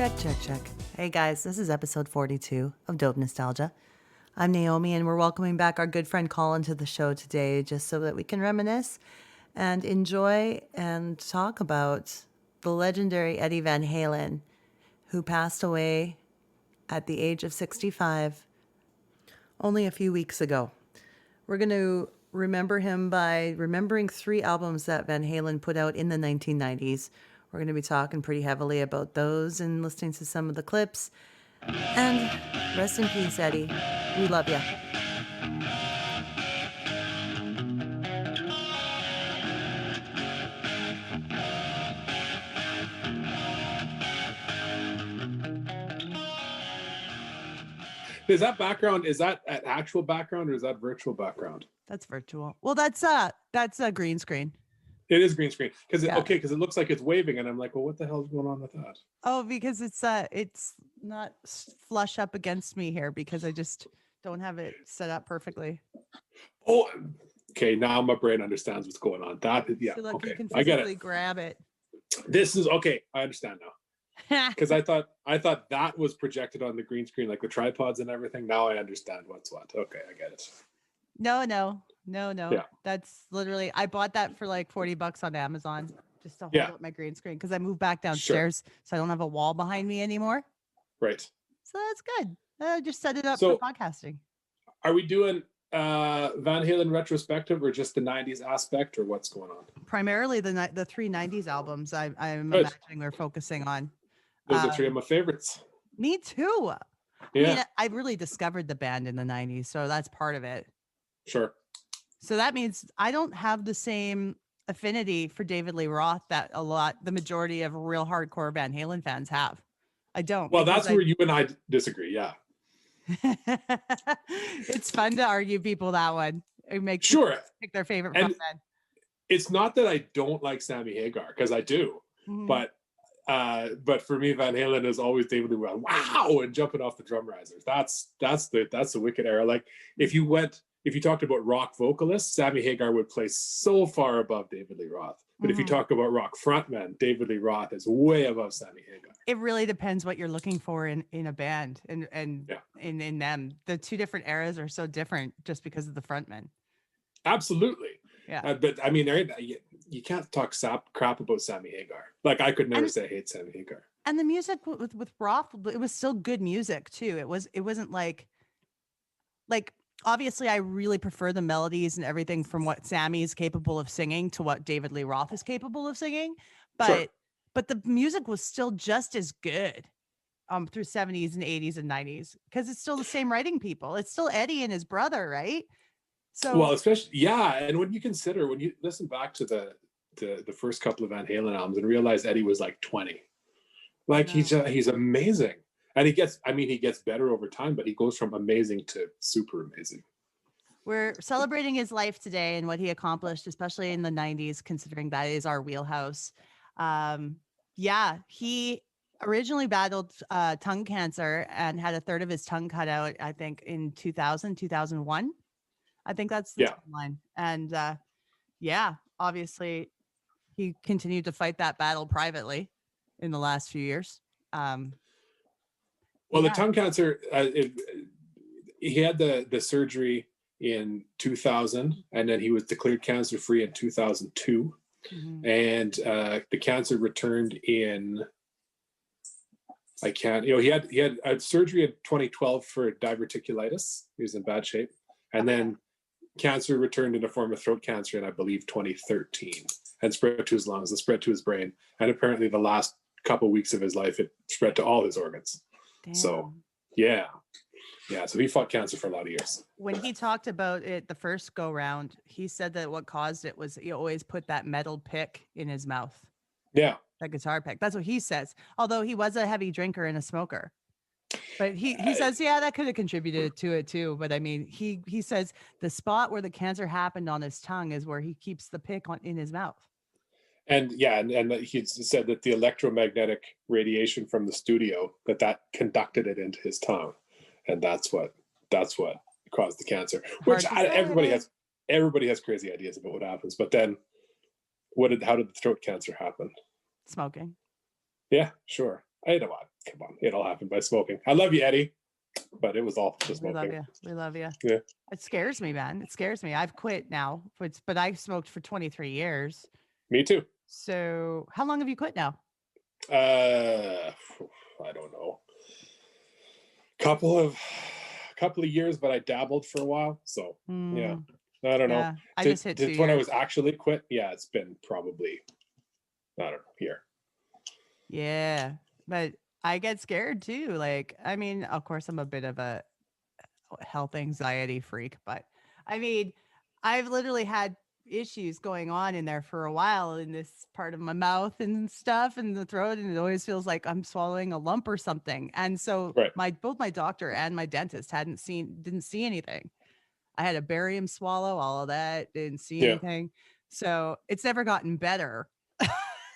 Check, check, check. Hey guys, this is episode 42 of Dope Nostalgia. I'm Naomi, and we're welcoming back our good friend Colin to the show today just so that we can reminisce and enjoy and talk about the legendary Eddie Van Halen, who passed away at the age of 65 only a few weeks ago. We're going to remember him by remembering 3 albums that Van Halen put out in the 1990s. We're going to be talking pretty heavily about those and listening to some of the clips. And rest in peace, Eddie. We love you. Is that background, is that an actual background or is that virtual background? That's virtual. Well, that's a green screen. It is green screen. Because Yeah. okay, because it looks like it's waving and I'm like, well, what the hell is going on with that? Oh, because it's not flush up against me here because I just don't have it set up perfectly. Oh, okay, now my brain understands what's going on. That yeah, So look, okay. you can I get physically it. grab it. This is okay, I understand now. Because I thought that was projected on the green screen, like the tripods and everything. Now I understand what's what. Okay, I get it. No. Yeah. That's literally, I bought that for like $40 on Amazon just to hold Yeah. up my green screen because I moved back downstairs, so I don't have a wall behind me anymore. Right. So that's good. I just set it up So- for podcasting. Are we doing Van Halen retrospective or just the 90s aspect or what's going on? Primarily the 3 90s albums I'm Good. imagining we're focusing on. Those are 3 of my favorites. Me too. Yeah, I mean, I really discovered the band in the 90s, so that's part of it. sure. So that means I don't have the same affinity for David Lee Roth that the majority of real hardcore Van Halen fans have. I don't. Well, that's where you and I disagree. Yeah. It's fun to argue people that one. It makes Sure. people pick their favorite And frontman. it's not that I don't like Sammy Hagar, because I do. Mhm. But for me, Van Halen is always David Lee Roth. Wow, and jumping off the drum risers. That's the wicked era. Like if you talked about rock vocalists, Sammy Hagar would place so far above David Lee Roth. But if you Mhm. talk about rock frontmen, David Lee Roth is way above Sammy Hagar. It really depends what you're looking for in a band and Yeah. in them. The 2 different eras are so different just because of the frontmen. Absolutely. Yeah. But I mean, you can't talk crap about Sammy Hagar. Like I could never say I hate Sammy Hagar. And the music with Roth, it was still good music too. It wasn't like obviously I really prefer the melodies and everything from what Sammy's capable of singing to what David Lee Roth is capable of singing. Sure. But the music was still just as good through 70s and 80s and 90s because it's still the same writing people. It's still Eddie and his brother, right? So Well, especially and when you listen back to the first couple of Van Halen albums and realize Eddie was like 20, like he's amazing, and he gets better over time, but he goes from amazing to super amazing. we're celebrating his life today and what he accomplished, especially in the 90s, considering that is our wheelhouse. He originally battled tongue cancer and had a third of his tongue cut out, I think, in 2001. I think that's the timeline. And obviously he continued to fight that battle privately in the last few years. The tongue cancer, he had the surgery in 2000, and then he was declared cancer free in 2002. Mhm. And the cancer returned in he had a surgery in 2012 for diverticulitis. He was in bad shape, and then cancer returned in the form of throat cancer in, I believe, 2013, and spread to his lungs and spread to his brain, and apparently the last couple weeks of his life it spread to all his organs. Damn. So so he fought cancer for a lot of years. When he talked about it the first go round, he said that what caused it was he always put that metal pick in his mouth. Yeah. That guitar pick. That's what he says. Although he was a heavy drinker and a smoker. But he says, that could have contributed to it too. But I mean, he says the spot where the cancer happened on his tongue is where he keeps the pick in his mouth. And he said that the electromagnetic radiation from the studio that conducted it into his tongue, and that's what caused the cancer. Which everybody has crazy ideas about what happens. But then, how did the throat cancer happen? Smoking. Yeah, sure. You know what? come on, it all happened by smoking. I love you, Eddie, but it was all just We love smoking. you. We love you. Yeah. It scares me, man. It scares me. I've quit now, but I smoked for 23 years. Me too. So how long have you quit now? I don't know. Couple of years, but I dabbled for a while. So yeah, I don't know. Yeah, I just hit 2 when I years. was actually quit. Yeah, it's been probably, I don't know, here. Yeah, but I get scared too. Like, I mean, of course, I'm a bit of a health anxiety freak, but I mean, I've literally had issues going on in there for a while in this part of my mouth and stuff and the throat, and it always feels like I'm swallowing a lump or something. And so Right. both my doctor and my dentist didn't see anything. I had a barium swallow, all of that, didn't see Yeah. anything. So it's never gotten better.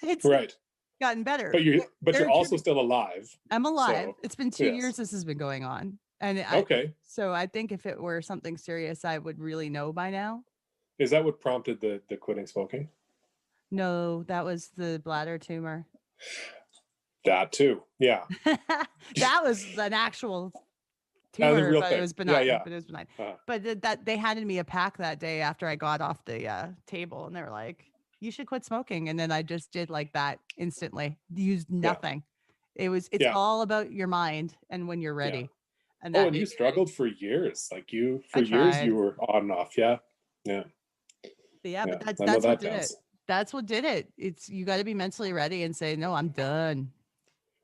It's Right. gotten better. But you're They're also still alive. I'm alive. So, It's been 2 yes. years this has been going on. And Okay. so I think if it were something serious, I would really know by now. Is that what prompted the quitting smoking? No, that was the bladder tumor. That too. Yeah. That was an actual The tumor, real but thing. it was benign. Yeah. But it was benign. Uh-huh. But that they handed me a pack that day after I got off the table, and they were like, "You should quit smoking." And then I just did like that instantly. Used nothing. It's Yeah. all about your mind and when you're ready. Yeah. And Oh, that and you made me ready. struggled for years. Like you tried. were on and off. Yeah. Yeah. But yeah, but I know that's what that did it. dance. That's what did it. It's you got to be mentally ready and say, "No, I'm done."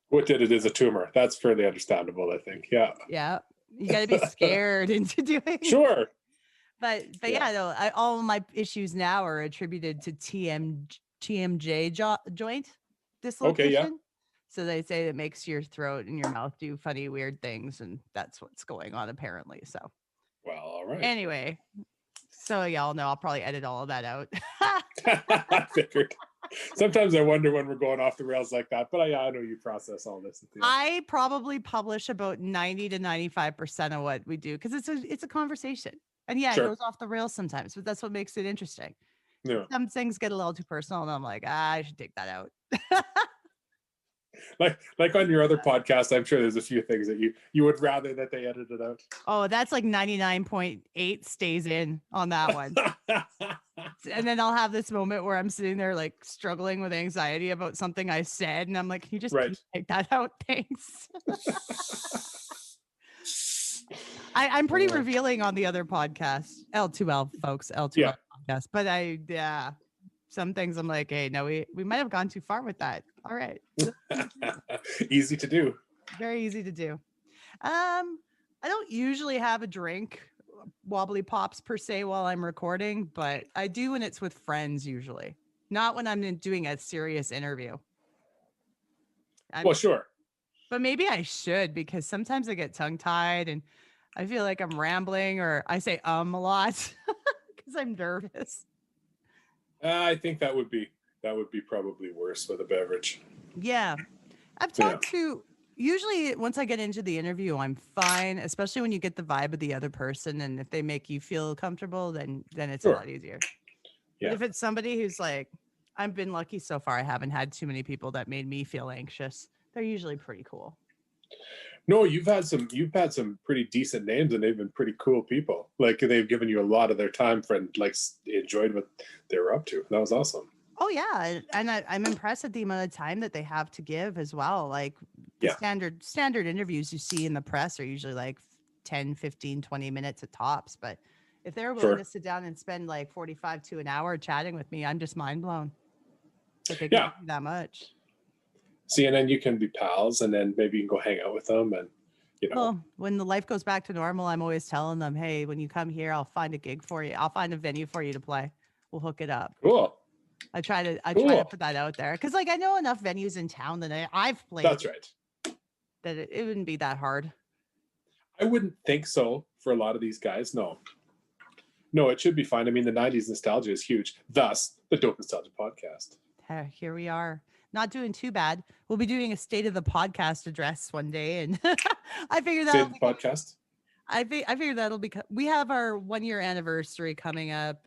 What did it is a tumor. That's fairly understandable, I think. Yeah. Yeah. You got to be scared into doing. Sure. But yeah, no, all of my issues now are attributed to TMJ joint dislocation. Okay, yeah. So they say it makes your throat and your mouth do funny, weird things, and that's what's going on apparently. So, Well, all right. anyway, so y'all know I'll probably edit all of that out. I figured. Sometimes I wonder when we're going off the rails like that, but I know you process all this. I probably publish about 90 to 95% of what we do because it's a conversation. And yeah, Sure. it goes off the rails sometimes, but that's what makes it interesting. Yeah. Some things get a little too personal, and I'm like, I should take that out. like on your other podcast, I'm sure there's a few things that you would rather that they edited out. Oh, that's like 99.8 stays in on that one. And then I'll have this moment where I'm sitting there like struggling with anxiety about something I said, and I'm like, can you just Right. take that out? Thanks. I'm pretty revealing on the other podcast, L2L folks, L2L podcast. But some things I'm like, hey, no, we might have gone too far with that. All right. Easy to do. Very easy to do. I don't usually have a drink, wobbly pops per se while I'm recording, but I do when it's with friends usually. Not when I'm doing a serious interview. Well, sure. But maybe I should because sometimes I get tongue-tied and I feel like I'm rambling or I say a lot because I'm nervous. I think that would be probably worse with a beverage. Yeah. I've talked to usually once I get into the interview, I'm fine, especially when you get the vibe of the other person. And if they make you feel comfortable, then it's a lot easier. Yeah. But if it's somebody who's like, I've been lucky so far, I haven't had too many people that made me feel anxious. They're usually pretty cool. No, you've had some pretty decent names, and they've been pretty cool people. Like they've given you a lot of their time for and like enjoyed what they were up to. That was awesome. Oh yeah, and I'm impressed at the amount of time that they have to give as well. Like the standard interviews you see in the press are usually like 10, 15, 20 minutes at tops. But if they're willing to sit down and spend like 45 to an hour chatting with me, I'm just mind blown. That they can do that much. See, and then you can be pals, and then maybe you can go hang out with them, and Well, when the life goes back to normal, I'm always telling them, hey, when you come here, I'll find a gig for you. I'll find a venue for you to play. We'll hook it up. Cool. I try to put that out there because like I know enough venues in town that I've played. That's right. That it wouldn't be that hard. I wouldn't think so for a lot of these guys. No, it should be fine. I mean, the 90s nostalgia is huge. Thus, the Dope Nostalgia podcast. Here we are. Not doing too bad. We'll be doing a state of the podcast address one day, and I figure that podcast. I figure that'll be. We have our 1 year anniversary coming up.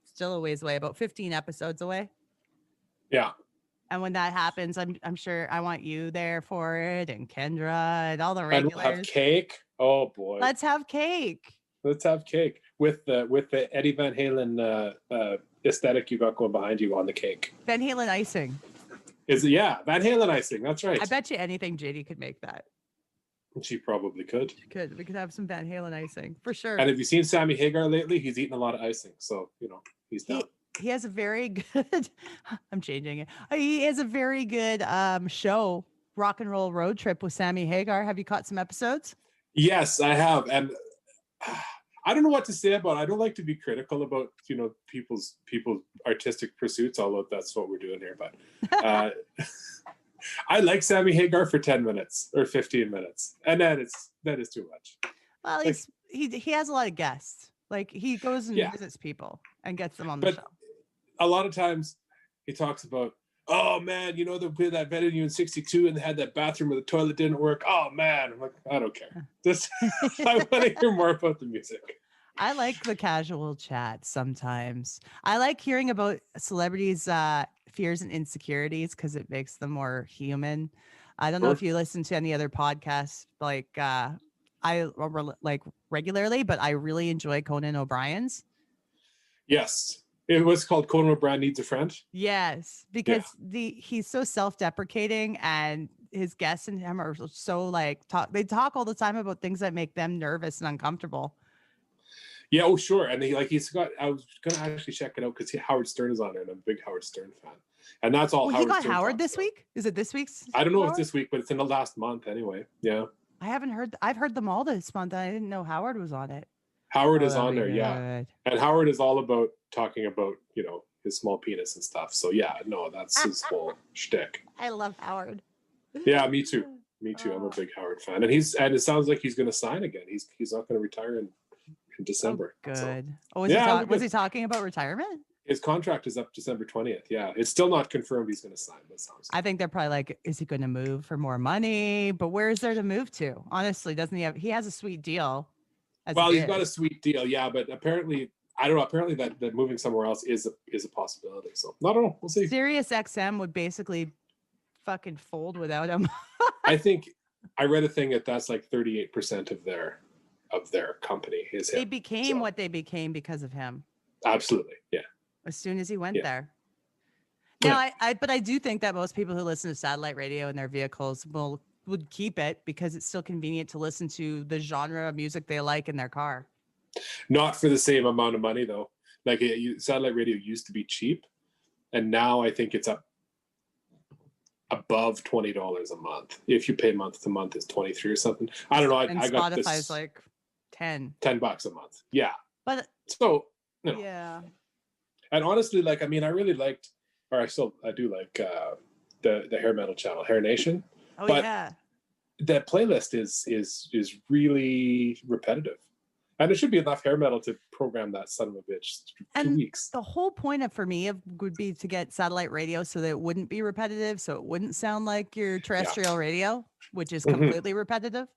Still a ways away, about 15 episodes away. Yeah. And when that happens, I'm sure I want you there for it, and Kendra and all the And we'll have regulars. cake. Oh boy, Let's have cake. let's have cake with the Eddie Van Halen aesthetic you got going behind you on the cake. Van Halen icing. Is it? Yeah, Van Halen icing. That's right. I bet you anything JD could make that. She probably could. She could. We could have some Van Halen icing for sure. And have you seen Sammy Hagar lately? He's eaten a lot of icing, so he's down. He has a very good. I'm changing it. He has a very good show, Rock and Roll Road Trip with Sammy Hagar. Have you caught some episodes? Yes, I have, and I don't know what to say about it. I don't like to be critical about people's artistic pursuits, although that's what we're doing here. But I like Sammy Hagar for 10 minutes or 15 minutes, and that is too much. Well, Like, he has a lot of guests. Like he goes and Yeah. visits people and gets them on the But show. a lot of times he talks about, oh man, they put that venue in '62 and they had that bathroom where the toilet didn't work. Oh man, I'm like, I don't care. Just I want to hear more about the music. I like the casual chat sometimes. I like hearing about celebrities' fears and insecurities because it makes them more human. I don't know if you listen to any other podcasts like like regularly, but I really enjoy Conan O'Brien's. Yes, it was called Conan O'Brien Needs a Friend. Yes, because he's so self-deprecating, and his guests and him are so they talk all the time about things that make them nervous and uncomfortable. Yeah, oh sure, and he's got. I was gonna actually check it out because Howard Stern is on it, and I'm a big Howard Stern fan, and that's all. Well, Howard he got Stern Howard talks this about. week. Is it this week's? I don't know if Howard? it's this week, but it's in the last month anyway. Yeah, I haven't heard. I've heard them all this month. I didn't know Howard was on it. Howard is that'll on be there. Yeah, good. and Howard is all about talking about his small penis and stuff. So yeah, no, that's his whole shtick. I love Howard. Yeah, me too. Me too. I'm a big Howard fan, and it sounds like he's going to sign again. He's not going to retire in December. Good. So, Was he talking about retirement? his contract is up December 20th. Yeah, it's still not confirmed he's going to sign. That sounds. I think they're probably like, is he going to move for more money? But where is there to move to? Honestly, doesn't he have? He has a sweet deal. Well, he's got a sweet deal, yeah, but apparently, I don't know. Apparently, that moving somewhere else is a possibility. So I don't know. We'll see. Sirius XM would basically fucking fold without him. I think I read a thing that's like 38% of their company is him. They became what they became because of him. Absolutely, yeah. As soon as he went there. Now, but I do think that most people who listen to satellite radio in their vehicles would keep it because it's still convenient to listen to the genre of music they like in their car. Not for the same amount of money though. Like satellite radio used to be cheap, and now I think it's up above $20 a month. If you pay month to month, it's 23 or something. I don't know. And I got Spotify's this like $10 a month. Yeah, but so yeah. And honestly, I really liked, or I do like the hair metal channel, Hair Nation. Oh but yeah. That playlist is really repetitive, and it should be enough hair metal to program that son of a bitch 2 weeks. The whole point would be to get satellite radio so that it wouldn't be repetitive, so it wouldn't sound like your terrestrial radio, which is completely repetitive.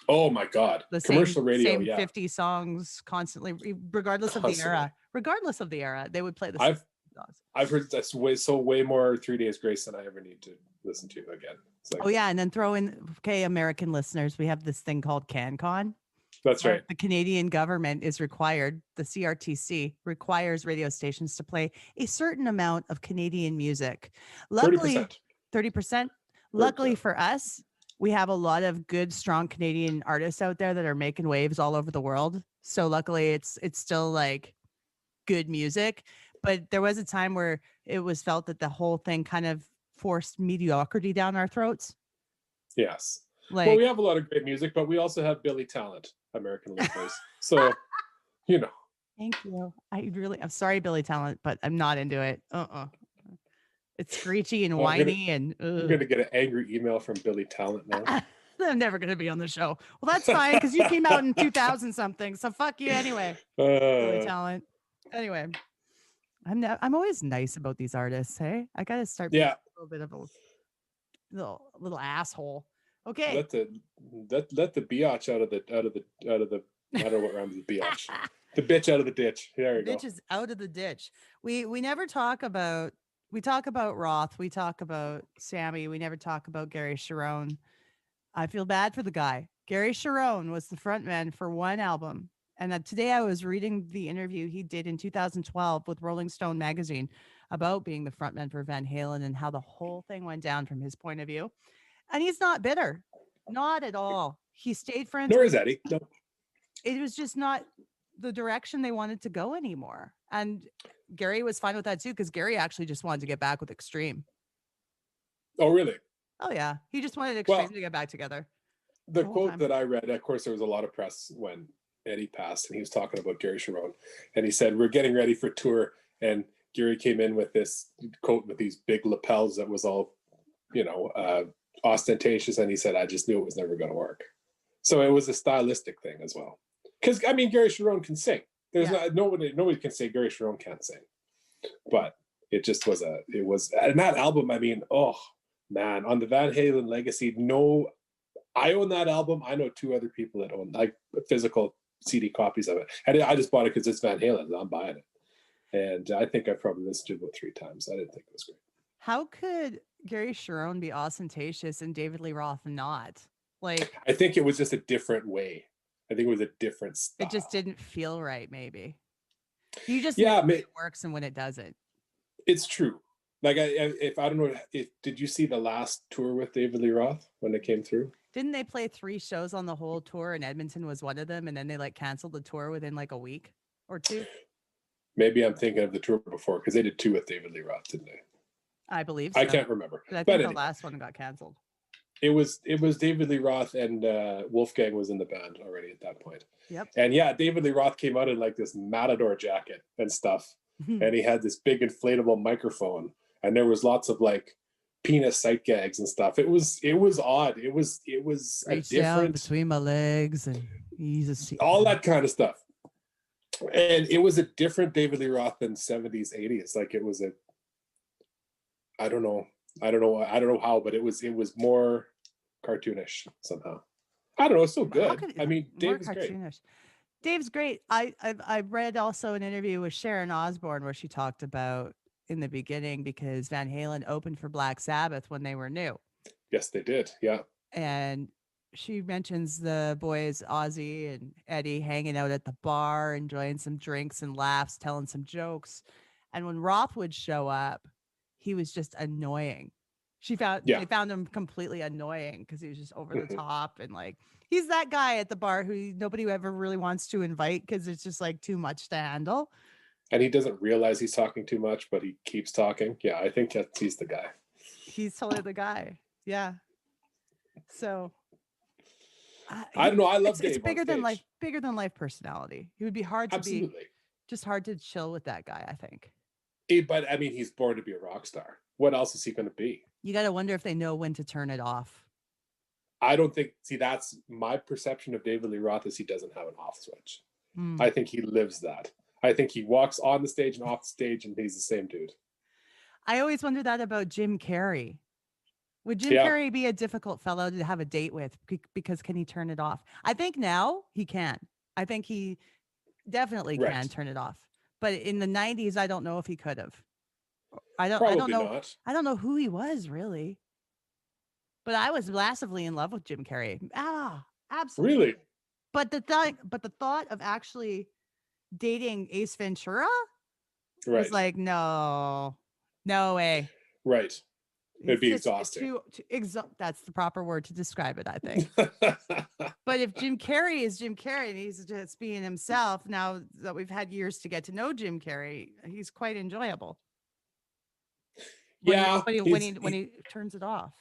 Oh my God! The commercial radio, same 50 songs constantly, regardless of the era. Regardless of the era, they would play the same songs. I've heard that's way more 3 Days Grace than I ever need to listen to again. Oh yeah, and then throw in, okay, American listeners, we have this thing called CanCon. That's right. The Canadian government is required, the CRTC requires radio stations to play a certain amount of Canadian music. Luckily, 30%. Luckily for us, we have a lot of good, strong Canadian artists out there that are making waves all over the world. So luckily it's still like good music. But there was a time where it was felt that the whole thing kind of forced mediocrity down our throats. Yes. Well, we have a lot of great music, but we also have Billy Talent, American listeners. So, Thank you. I'm sorry, Billy Talent, but I'm not into it. It's screechy and whiny, and you're gonna get an angry email from Billy Talent now. I'm never gonna be on the show. Well, that's fine because you came out in 2000 something. So fuck you anyway. Billy Talent. Anyway, I'm always nice about these artists. Hey, I gotta start being a little bit of a little asshole. Okay. Let the biatch out of the I don't know what rhymes with biatch. The bitch out of the ditch. There you go. Bitch is out of the ditch. We never talk about. we talk about Roth, we talk about Sammy, we never talk about Gary Sharon. I feel bad for the guy. Gary Sharon was the frontman for one album. And today I was reading the interview he did in 2012 with Rolling Stone magazine about being the frontman for Van Halen and how the whole thing went down from his point of view. And he's not bitter, not at all. He stayed friends Nor with, is Eddie. No. it was just not the direction they wanted to go anymore. And Gary was fine with that too, because Gary actually just wanted to get back with Extreme. Oh, really? Oh, yeah. He just wanted Extreme Well, to get back together the the whole quote time. that I read, of course, there was a lot of press when Eddie passed, and he was talking about Gary Sharon, and he said, "We're getting ready for tour," and Gary came in with this coat with these big lapels that was all, ostentatious, and he said, "I just knew it was never going to work." So it was a stylistic thing as well. Because I mean, Gary Sharon can sing. There's nobody can say Gary Sharon can't sing, but it just was and that album. I mean, oh man, on the Van Halen Legacy, no. I own that album. I know two other people that own like physical CD copies of it. And I just bought it because it's Van Halen. I'm buying it. And I think I probably listened to it about 3 times. I didn't think it was great. How could Gary Sharon be ostentatious and David Lee Roth not? Like, I think it was just a different way. I think it was a different style. it just didn't feel right, maybe. You just know when it works and when it doesn't. It's true. Like, if I don't know, did you see the last tour with David Lee Roth when it came through? Didn't they play 3 shows on the whole tour and Edmonton was one of them? And then they like canceled the tour within like a week or 2? Maybe I'm thinking of the tour before because they did 2 with David Lee Roth, didn't they? I believe so. I can't remember. But I think the last one got canceled. It was David Lee Roth and Wolfgang was in the band already at that point. Yep. And yeah, David Lee Roth came out in like this Matador jacket and stuff. And he had this big inflatable microphone. And there was lots of like penis sight gags and stuff. It was odd. It was a Reach different down between my legs and all that kind of stuff. And it was a different David Lee Roth than 70s, 80s. Like it was I don't know how, but it was more cartoonish somehow. I don't know. It's so good. I mean, Dave is great. Dave's great. I read also an interview with Sharon Osbourne where she talked about in the beginning because Van Halen opened for Black Sabbath when they were new. Yes, they did. Yeah. And she mentions the boys, Ozzy and Eddie, hanging out at the bar, enjoying some drinks and laughs, telling some jokes. And when Roth would show up, he was just annoying. They found him completely annoying because he was just over the top and like he's that guy at the bar who nobody ever really wants to invite because it's just like too much to handle. And he doesn't realize he's talking too much, but he keeps talking. Yeah, I think he's the guy. He's totally the guy. Yeah. So I don't know. I love Dave. It's bigger than life personality. He would be hard to just hard to chill with that guy, I think. But I mean, he's born to be a rock star. What else is he going to be? You got to wonder if they know when to turn it off. I don't think. See, that's my perception of David Lee Roth is he doesn't have an off switch. I think he lives that. I think he walks on the stage and off the stage, and he's the same dude. I always wonder that about Jim Carrey. Would Jim Carrey be a difficult fellow to have a date with because can he turn it off? I think now he can. I think he definitely can turn it off. But in the 90s, I don't know if he could have. I don't know. Not. I don't know who he was really. But I was massively in love with Jim Carrey. Absolutely. Really? But the thought of actually dating Ace Ventura was like, no way. Right. It'd be exhausting. That's the proper word to describe it, I think. But if Jim Carrey is Jim Carrey and he's just being himself, now that we've had years to get to know Jim Carrey, he's quite enjoyable. When he turns it off.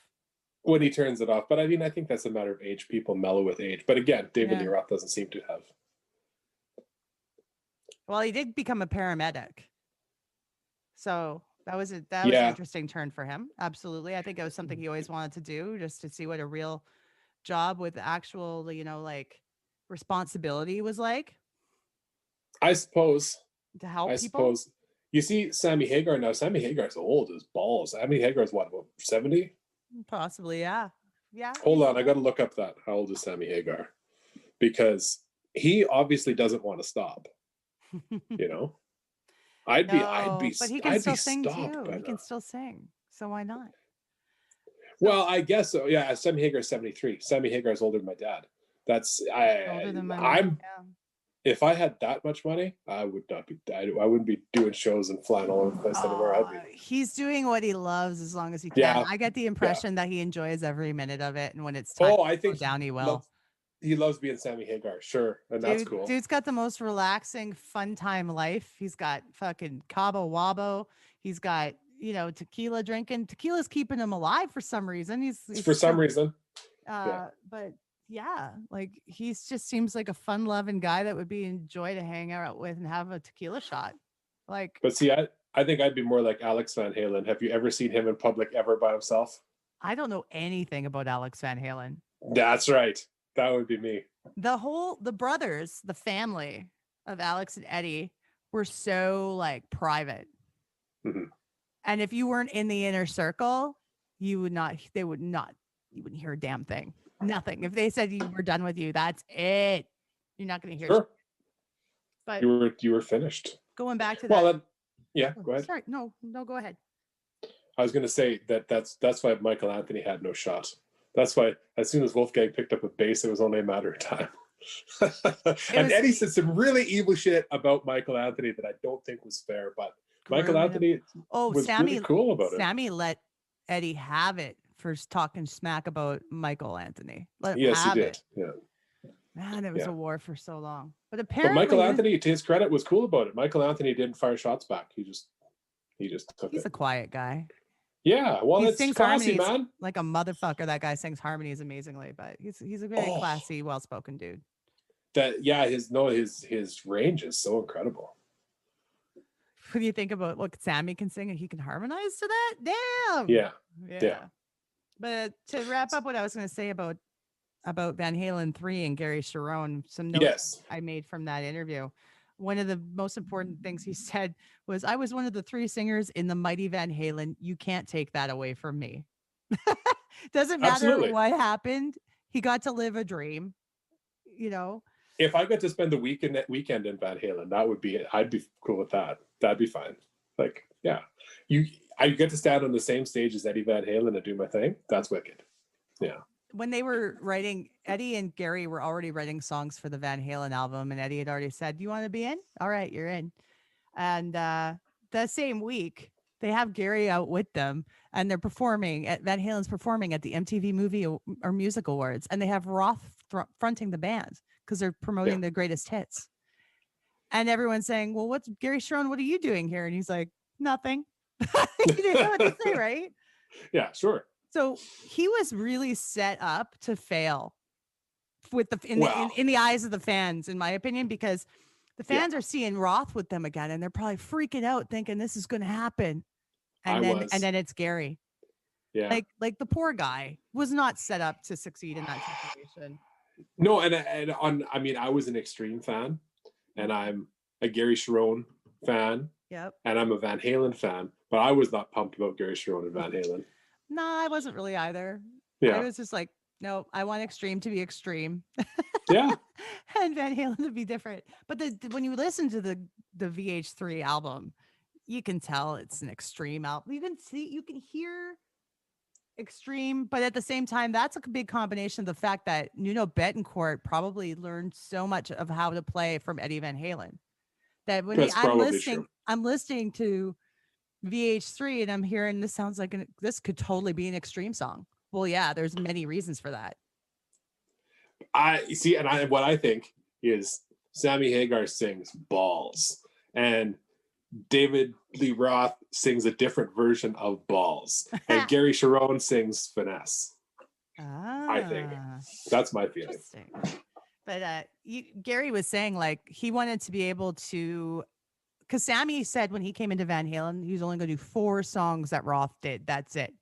When he turns it off. But I mean, I think that's a matter of age. People mellow with age. But again, David Lee Roth doesn't seem to have. Well, he did become a paramedic. So that was an interesting turn for him. Absolutely. I think it was something he always wanted to do, just to see what a real job with actual, like responsibility was like. I suppose. To help people. Suppose. You see Sammy Hagar now. Sammy Hagar's old as balls. Sammy Hagar's what, about 70? Possibly, yeah. Yeah. Hold on, I got to look up that. How old is Sammy Hagar? Because he obviously doesn't want to stop. No, but he can I'd be still sing stopped too. by He can that. still sing. So why not? So Well, I guess so. Yeah, Sammy Hagar is 73. Sammy Hagar is older than my dad. That's older than my mom. I'm Yeah. if I had that much money, I would not be. I wouldn't be doing shows and flying all over the place anymore. I'd Oh, be. he's doing what he loves as long as he can. Yeah, I get the yeah. impression that he enjoys every minute of it, and when it's time Oh, to I slow think down, he will. loves he loves being Sammy Hagar. Sure, and that's cool. Dude's got the most relaxing, fun time life. He's got fucking Cabo Wabo. He's got, tequila drinking. Tequila's keeping him alive for some reason. He's For some still reason, yeah. but yeah, like he's just seems like a fun loving guy that would be enjoy to hang out with and have a tequila shot. Like But see, I think I'd be more like Alex Van Halen. Have you ever seen him in public ever by himself? I don't know anything about Alex Van Halen. That's right. That would be me. The brothers, the family of Alex and Eddie were so like private. Mhm. And if you weren't in the inner circle, you wouldn't hear a damn thing. Nothing. If they said you were done with you, that's it. You're not going to hear shit. Sure, But you were finished. going back to Well, that. then, yeah. Go ahead. Sorry. No, go ahead. I was going to say that's why Michael Anthony had no shot. That's why as soon as Wolfgang picked up a bass, it was only a matter of time. And Eddie said some really evil shit about Michael Anthony that I don't think was fair, but Michael Anthony was really cool about it. Sammy let Eddie have it for talking smack about Michael Anthony. Let him Yes, he have did. it. Yeah. Man, it was a war for so long. But But apparently, Michael Anthony, to his credit, was cool about it. Michael Anthony didn't fire shots back. He just took he's it. a quiet guy. Yeah, well, He it's sings classy, harmonies man. like a motherfucker. That guy sings harmonies amazingly, but he's a very classy, well-spoken dude. His range is so incredible. What do you think about look? Sammy can sing and he can harmonize to that. Damn. Yeah. But to wrap up, what I was going to say about Van Halen 3 and Gary Sharon, some notes I made from that interview. One of the most important things he said was, "I was one of the 3 singers in the mighty Van Halen. You can't take that away from me." Doesn't matter what happened. He got to live a dream. If I got to spend the weekend in Van Halen, that would be it. I'd be cool with that. That'd be fine. Like, yeah, I get to stand on the same stage as Eddie Van Halen and do my thing. That's wicked. Yeah. When they were writing, Eddie and Gary were already writing songs for the Van Halen album, and Eddie had already said, "Do you want to be in? All right, you're in." And that same week, they have Gary out with them, and they're performing at Van Halen's performing at the MTV Movie or Music Awards, and they have Roth fronting the band because they're promoting their greatest hits. And everyone's saying, "Well, what's Gary Sharon? What are you doing here?" And he's like, "Nothing." He didn't know what to say, right? Yeah, sure. So he was really set up to fail with in the eyes of the fans, in my opinion, because the fans are seeing Roth with them again, and they're probably freaking out, thinking this is going to happen. And then it's Gary. Yeah, like the poor guy was not set up to succeed in that situation. No, I mean, I was an Extreme fan, and I'm a Gary Sharon fan. Yep. And I'm a Van Halen fan, but I was not pumped about Gary Sharon and Van Halen. No, I wasn't really either. Yeah. I was just like, no, I want Extreme to be extreme. Yeah. And Van Halen to be different. But when you listen to the VH3 album, you can tell it's an Extreme album. You can hear Extreme, but at the same time, that's a big combination of the fact that Nuno Bettencourt probably learned so much of how to play from Eddie Van Halen. That when I'm listening to VH3 and I'm hearing this sounds like this could totally be an Extreme song. Well, yeah, there's many reasons for that. I see, and what I think is Sammy Hagar sings balls, and David Lee Roth sings a different version of balls, and Gary Sharon sings finesse. I think that's my feeling. But Gary was saying like he wanted to be able to, because Sammy said when he came into Van Halen, he was only going to do 4 songs that Roth did. That's it.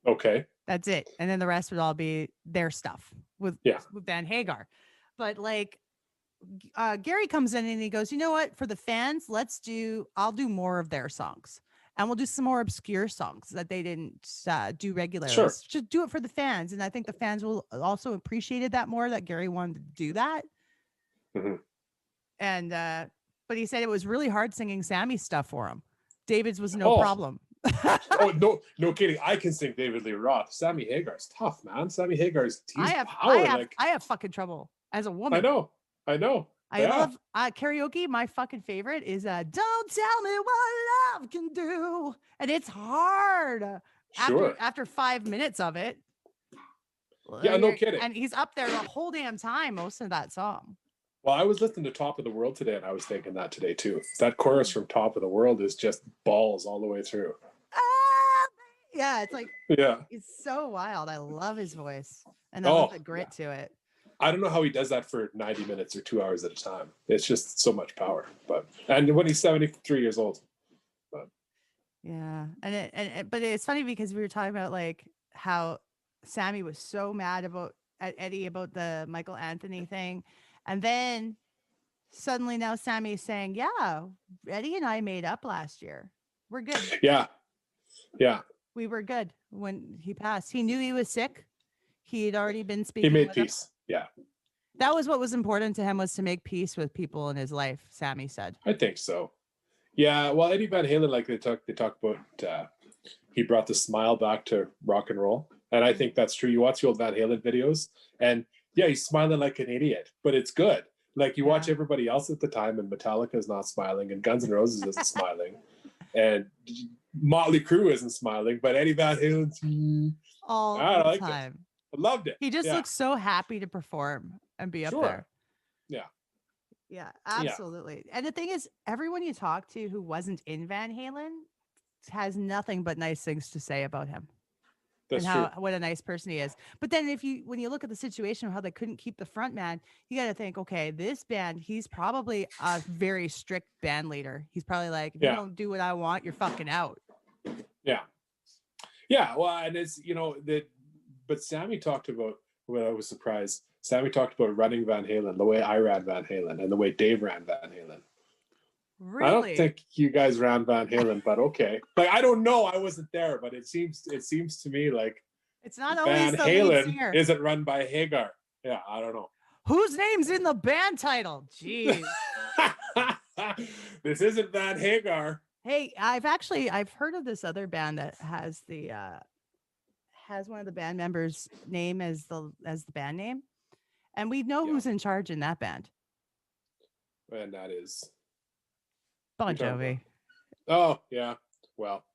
Okay. That's it. And then the rest would all be their stuff with Van Hagar. But like Gary comes in and he goes, you know what? For the fans, I'll do more of their songs. And we'll do some more obscure songs that they didn't do regularly. Sure. Just do it for the fans. And I think the fans will also appreciated that more, that Gary wanted to do that. Mm-hmm. And but he said it was really hard singing Sammy's stuff for him. David's was no Oh, problem. oh no, no kidding. I can sing David Lee Roth. Sammy Hagar's tough, man. Sammy Hagar's I he's have, I power. have, Like I have fucking trouble as a I woman. know, I know. I Yeah, love karaoke. My fucking favorite is "Don't Tell Me What Love Can Do," and it's hard sure. after 5 minutes of it. Yeah, no kidding. And he's up there the whole damn time, most of that song. Well, I was listening to Top of the World today, and I was thinking that today too. That chorus from Top of the World is just balls all the way through. Ah, yeah, it's like Yeah. it's so wild. I love his voice, and I love Oh, the grit to it. I don't know how he does that for 90 minutes or 2 hours at a time. It's just so much power. But and when he's 73 years old. But Yeah, but it's funny because we were talking about like how Sammy was so mad at Eddie about the Michael Anthony thing, and then suddenly now Sammy's saying, "Yeah, Eddie and I made up last year. We're good. yeah, yeah. We were good when he passed. He knew he was sick. He had already been He speaking made with him. peace. Yeah, That was what was important to him, was to make peace with people in his life." Sammy said. I think so. Yeah, well, Eddie Van Halen, like they talk about, he brought the smile back to rock and roll, and I think that's true. You watch the old Van Halen videos, and yeah, he's smiling like an idiot, but it's good. Like you watch everybody else at the time, and Metallica is not smiling, and Guns N' Roses isn't smiling, and Motley Crue isn't smiling, but Eddie Van Halen, All I the liked it. time. I loved it. He just Yeah, looks so happy to perform and be up sure. there. Yeah, Yeah, absolutely. And the thing is, everyone you talk to who wasn't in Van Halen has nothing but nice things to say about him that's and true. what a nice person he is. But then when you look at the situation of how they couldn't keep the front man, you got to think, okay, this band, he's probably a very strict band leader. He's probably like, if you Yeah, don't do what I want, you're fucking out. yeah, yeah. Well, and it's that, but Sammy talked about. Well, I was surprised. Sammy talked about running Van Halen the way I ran Van Halen and the way Dave ran Van Halen. I don't Really? think you guys ran Van Halen, but okay. Like I don't know, I wasn't there, but it seems to me like It's not always Van the lead Halen singer. isn't run by Hagar. Yeah, I don't know. Whose name's in the band title? Jeez. This isn't Van Hagar. Hey, I've heard of this other band that has has one of the band members' name as the band name, and we know Yeah. who's in charge in that band. And that is Bon Jovi. Oh, yeah. Well,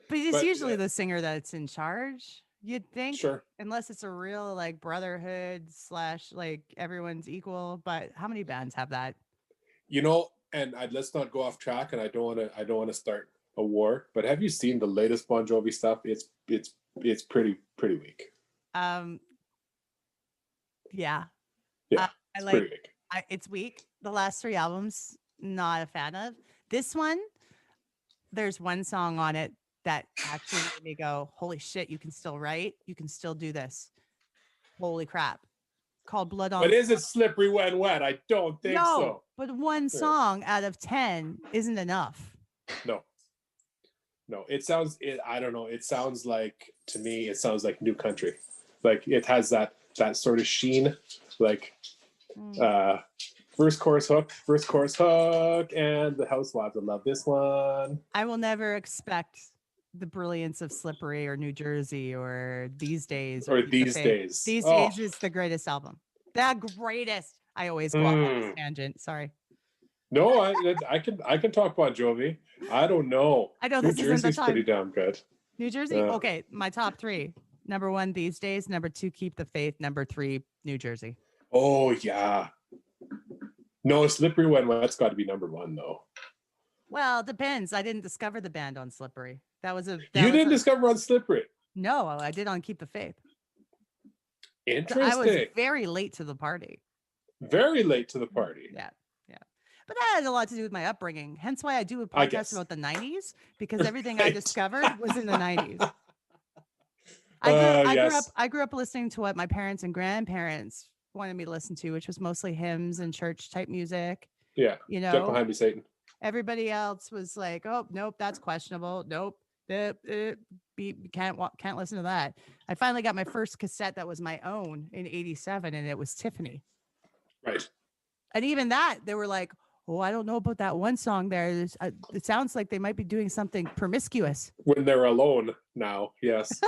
But it's usually the singer that's in charge, you'd think. Sure. Unless it's a real like brotherhood / like everyone's equal. But how many bands have that? And let's not go off track, and I don't want to start a war, but have you seen the latest Bon Jovi stuff? It's pretty weak. Yeah. Yeah. I it's like pretty weak. it's weak. The last 3 albums, not a fan of. This one, there's one song on it that actually made me go, holy shit, you can still write, you can still do this. Holy crap. Called Blood on. But is it slippery when wet? I don't think so. But one song out of 10 isn't enough. No. I don't know. It sounds like, to me, it sounds like new country. Like it has that sort of sheen, like first chorus hook, and the housewives will love this one. I will never expect the brilliance of Slippery or New Jersey or These Days. Or These Days. These Days is the greatest album. The greatest. I always go off on this tangent. Sorry. No, I can talk Bon Jovi. I don't know. I know New this isn't the Jersey's time. pretty damn good. New Jersey? Okay, my top 3. Number 1, These Days. Number 2, Keep the Faith. Number 3, New Jersey. Oh, yeah. No, Slippery When Wet's got to be number 1, though. Well, it depends. I didn't discover the band on Slippery. You didn't discover on Slippery? No, I did on Keep the Faith. Interesting. I was very late to the party. Very late to the party. Yeah. But that had a lot to do with my upbringing. Hence why I do a podcast about the 90s, because everything I discovered was in the 90s. I grew up listening to what my parents and grandparents wanted me to listen to, which was mostly hymns and church type music. Yeah. Get behind me, Satan. Everybody else was like, "Oh, nope, that's questionable. Nope, can't listen to that." I finally got my first cassette that was my own in '87, and it was Tiffany. Right. And even that, they were like, Oh, I don't know about that one song there. It sounds like they might be doing something promiscuous. When they're alone now. Yes.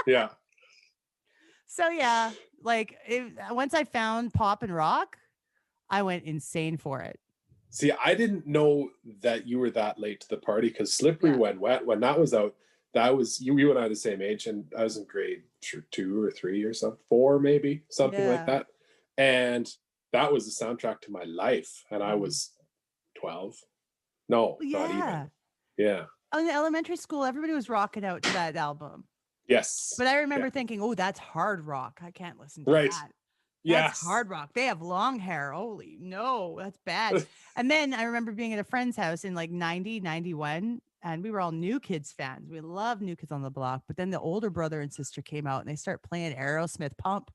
Yeah. So yeah, like once I found pop and rock, I went insane for it. See, I didn't know that you were that late to the party because Slippery Yeah. When Wet, when that was out, that was you and I the same age, and I was in grade 2 or 3 or something, 4 maybe, something like Yeah. that. And that was the soundtrack to my life. And I Mhm. was 12. No, not Yeah. even. Yeah. In elementary school, everybody was rocking out to that album. Yes. But I remember Yeah. thinking, oh, that's hard rock. I can't listen to Right. that. That's Yes. hard rock. They have long hair. Holy no, that's bad. And then I remember being at a friend's house in like 90, 91, and we were all New Kids fans. We loved New Kids on the Block. But then the older brother and sister came out and they start playing Aerosmith Pump.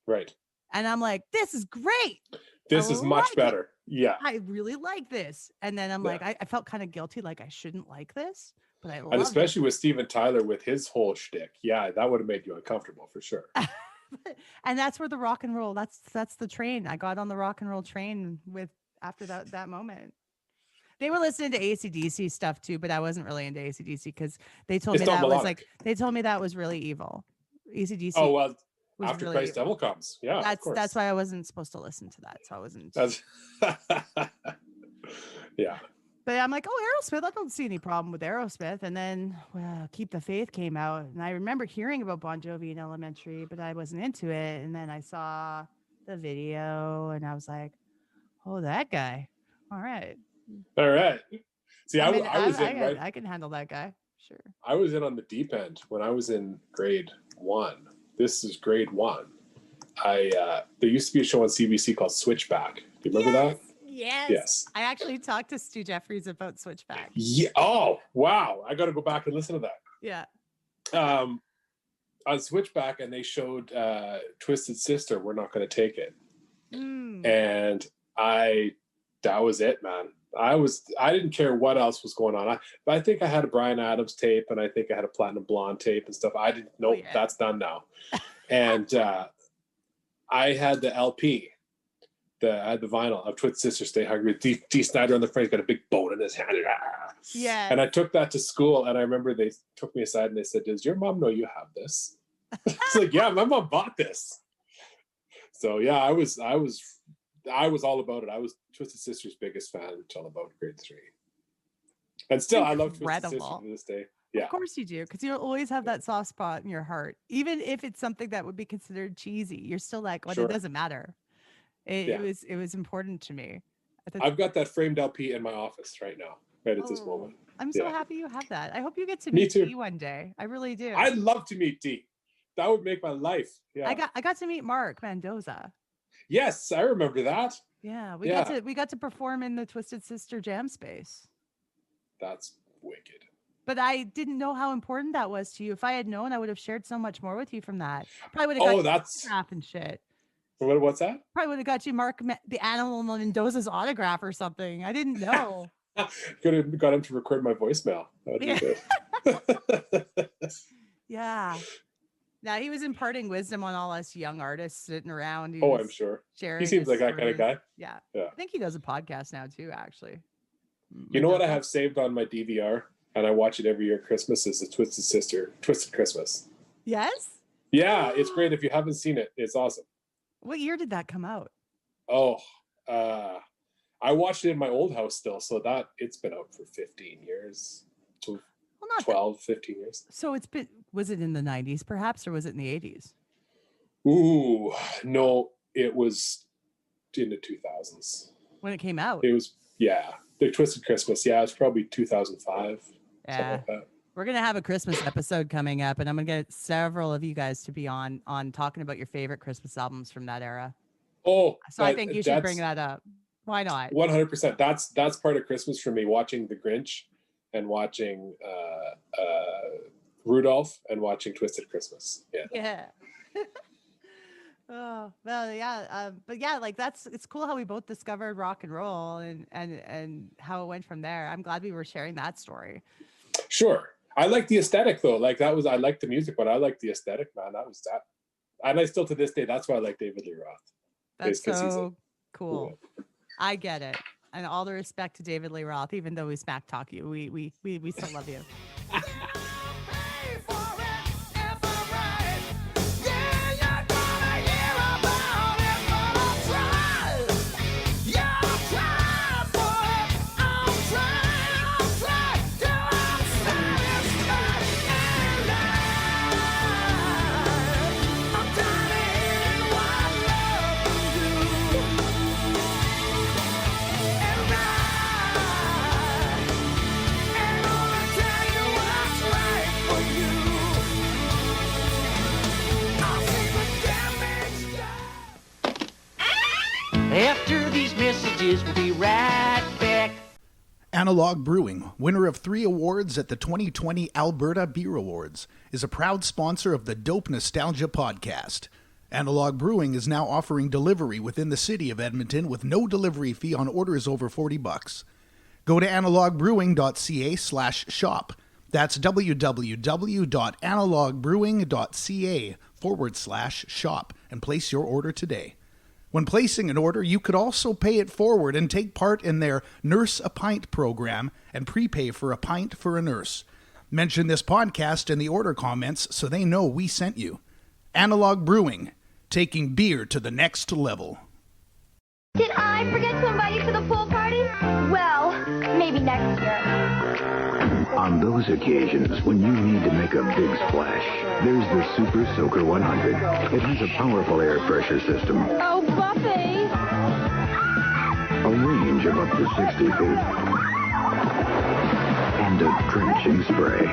Right. And I'm like, this is great. I This is much like it. better. Yeah. I really like this. And then I'm Yeah. like, I felt kind of guilty, like I shouldn't like this, but I And loved especially with Steven Tyler with his whole shtick. Yeah, that would have made you uncomfortable for sure. it. And that's where the rock and roll, that's the train. I got on the rock and roll train with after that moment. They were listening to AC/DC stuff too, but I wasn't really into AC/DC because they told It's me not that was melodic. they told me that was really evil. AC/DC Oh, well, was after really Christ evil. Devil Comes. Yeah, of course. That's why I wasn't supposed to listen to that. So I wasn't. That's yeah. But I'm like, oh, Aerosmith. I don't see any problem with Aerosmith. And then Keep the Faith came out, and I remember hearing about Bon Jovi in elementary, but I wasn't into it. And then I saw the video, and I was like, oh, that guy. All right. All right. See, I mean, I was in right. I can handle that guy. Sure. I was in on the deep end when I was in grade 1. This is grade 1. There used to be a show on CBC called Switchback. Do you remember that? Yes. Yes. I actually talked to Stu Jeffries about Switchback. Yeah. Oh, wow. I got to go back and listen to that. Yeah. On Switchback, and they showed Twisted Sister, We're Not Going to Take It. Mm. And that was it, man. I didn't care what else was going on. I think I had a Bryan Adams tape, and I think I had a Platinum Blonde tape and stuff. I didn't know that's done now. And I had the LP. I had the vinyl of Twisted Sister Stay Hungry. D. Snyder on the front. He's got a big bone in his hand. Yeah. And I took that to school, and I remember they took me aside and they said, "Does your mom know you have this?" It's like, yeah, my mom bought this. So yeah, I was all about it. I was Twisted Sister's biggest fan until about grade 3. And still, I love Twisted Sister to this day. Yeah. Of course you do, because you'll always have that soft spot in your heart. Even if it's something that would be considered cheesy, you're still like, well, it doesn't matter. It was important to me. I've got that framed LP in my office right now, right at this moment. I'm so happy you have that. I hope you get to Me meet too. Dee one day. I really do. I'd love to meet Dee. That would make my life. Yeah. I got to meet Mark Mendoza. Yes, I remember that. Yeah, we got to perform in the Twisted Sister Jam Space. That's wicked. But I didn't know how important that was to you. If I had known, I would have shared so much more with you from that. Probably would have got autograph and shit. What's that? Probably would have got you the Animal Mendoza's autograph or something. I didn't know. Could have got him to record my voicemail. That would be good. Yeah. Now he was imparting wisdom on all us young artists sitting around. I'm sure. Sharing he seems like that kind of guy. Yeah. I think he does a podcast now too, actually. You know what I have saved on my DVR, and I watch it every year at Christmas, is the Twisted Christmas. Yes? Yeah, it's great. If you haven't seen it, it's awesome. What year did that come out? Oh, I watched it in my old house still, so that it's been out for 15 years. 12, 15 years. So was it in the 90s perhaps, or was it in the 80s? Ooh, no, it was in the 2000s. When it came out? It was, the Twisted Christmas. Yeah, it's probably 2005. Yeah. Like that. We're going to have a Christmas episode coming up, and I'm going to get several of you guys to be on talking about your favorite Christmas albums from that era. Oh, so I think you should bring that up. Why not? 100%. That's part of Christmas for me, watching The Grinch and watching Rudolph and watching Twisted Christmas. Yeah. Oh, well, yeah. But yeah, like it's cool how we both discovered rock and roll and how it went from there. I'm glad we were sharing that story. Sure. I like the aesthetic though. I like the music, but I like the aesthetic, man. That was that. And I still to this day, that's why I like David Lee Roth. That's so cool. I get it. And all the respect to David Lee Roth, even though we smack talk you, we still love you. After these messages, we'll be right back. Analog Brewing, winner of 3 awards at the 2020 Alberta Beer Awards, is a proud sponsor of the Dope Nostalgia podcast. Analog Brewing is now offering delivery within the city of Edmonton with no delivery fee on orders over $40. Go to analogbrewing.ca/shop. That's www.analogbrewing.ca/shop and place your order today. When placing an order, you could also pay it forward and take part in their Nurse a Pint program and prepay for a pint for a nurse. Mention this podcast in the order comments so they know we sent you. Analog Brewing, taking beer to the next level. Did I forget to invite you to the pool party? Well, maybe next year. On those occasions when you need to make a big splash, there's the Super Soaker 100. It has a powerful air pressure system, Oh, Buffy! a range of up to 60 feet, and a drenching spray.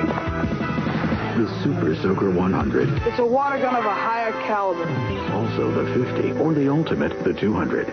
The Super Soaker 100. It's a water gun of a higher caliber. Also the 50, or the ultimate, the 200.